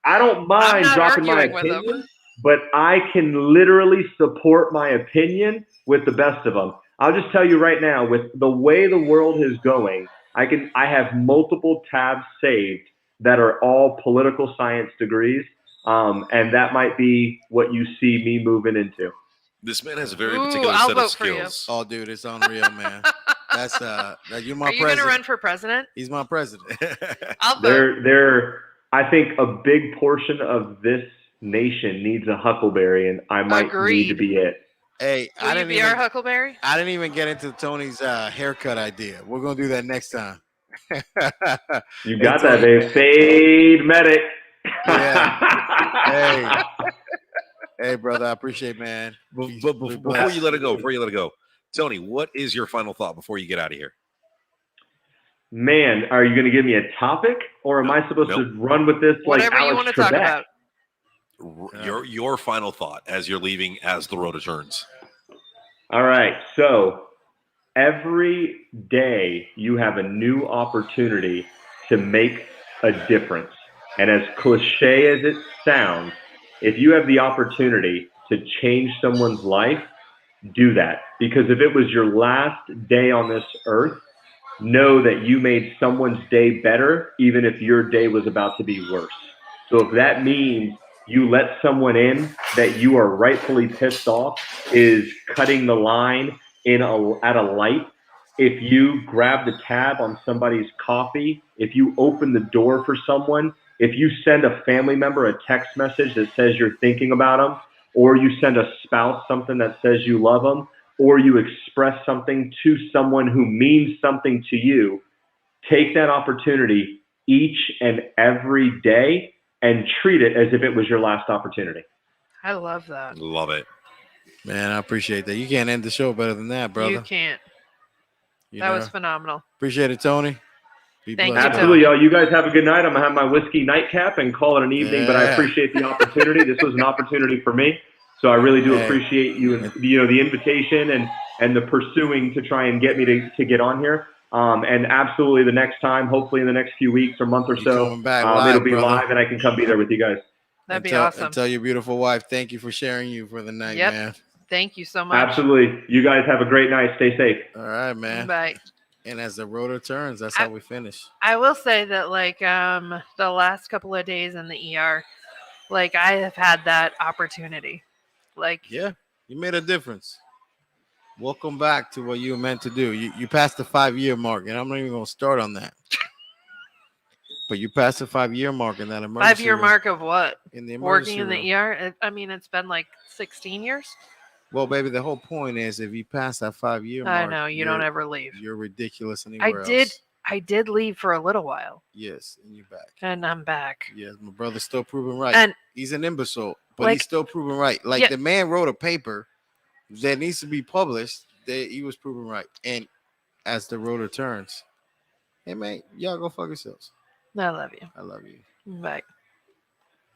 I don't mind dropping my opinion, but I can literally support my opinion with the best of them. I'll just tell you right now, with the way the world is going, I have multiple tabs saved that are all political science degrees. And that might be what you see me moving into. This man has a very Ooh, particular I'll set of vote for you. skills. Oh, dude, it's unreal, man. That's you're my Are you president. gonna run for president? He's my president. I'll vote. I think a big portion of this nation needs a Huckleberry, and I might need to Agreed. be it. Hey, Will you be our Huckleberry? I didn't even get into Tony's haircut idea. We're gonna do that next time. You got that, babe. Fade medic. Yeah. Hey, brother, I appreciate it, man. But before you let it go, Tony, what is your final thought before you get out of here? Man, are you going to give me a topic, or am I supposed to run with this whatever like you Alex want to talk Trebek? about? Your final thought as you're leaving as the Rotor turns. All right. So every day you have a new opportunity to make a difference. And as cliche as it sounds, if you have the opportunity to change someone's life, do that. Because if it was your last day on this earth, know that you made someone's day better, even if your day was about to be worse. So if that means you let someone in that you are rightfully pissed off is cutting the line at a light, if you grab the tab on somebody's coffee, if you open the door for someone, if you send a family member a text message that says you're thinking about them, or you send a spouse something that says you love them, or you express something to someone who means something to you, take that opportunity each and every day and treat it as if it was your last opportunity. I love that. Love it. Man, I appreciate that. You can't end the show better than that, brother. You can't. That was phenomenal. Appreciate it, Tony. Thank you, Absolutely, y'all. You guys have a good night. I'm going to have my whiskey nightcap and call it an evening, but I appreciate the opportunity. This was an opportunity for me. So I really do appreciate you, the invitation and the pursuing to try and get me to get on here. And absolutely, the next time, hopefully in the next few weeks or month or so, it'll be live and I can come be there with you guys. That'd be awesome. And tell your beautiful wife, thank you for sharing you for the night, man. Thank you so much. Absolutely. You guys have a great night. Stay safe. All right, man. Bye. And as the Rotor turns, that's how we finish. I will say that, like, the last couple of days in the ER, like, I have had that opportunity. Like, yeah, you made a difference. Welcome back to what you were meant to do. You passed the 5-year mark, and I'm not even going to start on that. But you passed the 5-year mark in that emergency. 5-year mark of what? In the emergency working in the ER? I mean, it's been like 16 years. Well, baby, the whole point is if you pass that 5-year mark, I know you don't ever leave. You're ridiculous anywhere else. I did leave for a little while. Yes, and you're back. And I'm back. Yes, my brother's still proven right. And he's an imbecile, but he's still proven right. Like the man wrote a paper that needs to be published that he was proven right. And as the Rotor turns, hey man, y'all go fuck yourselves. I love you. I love you. Bye.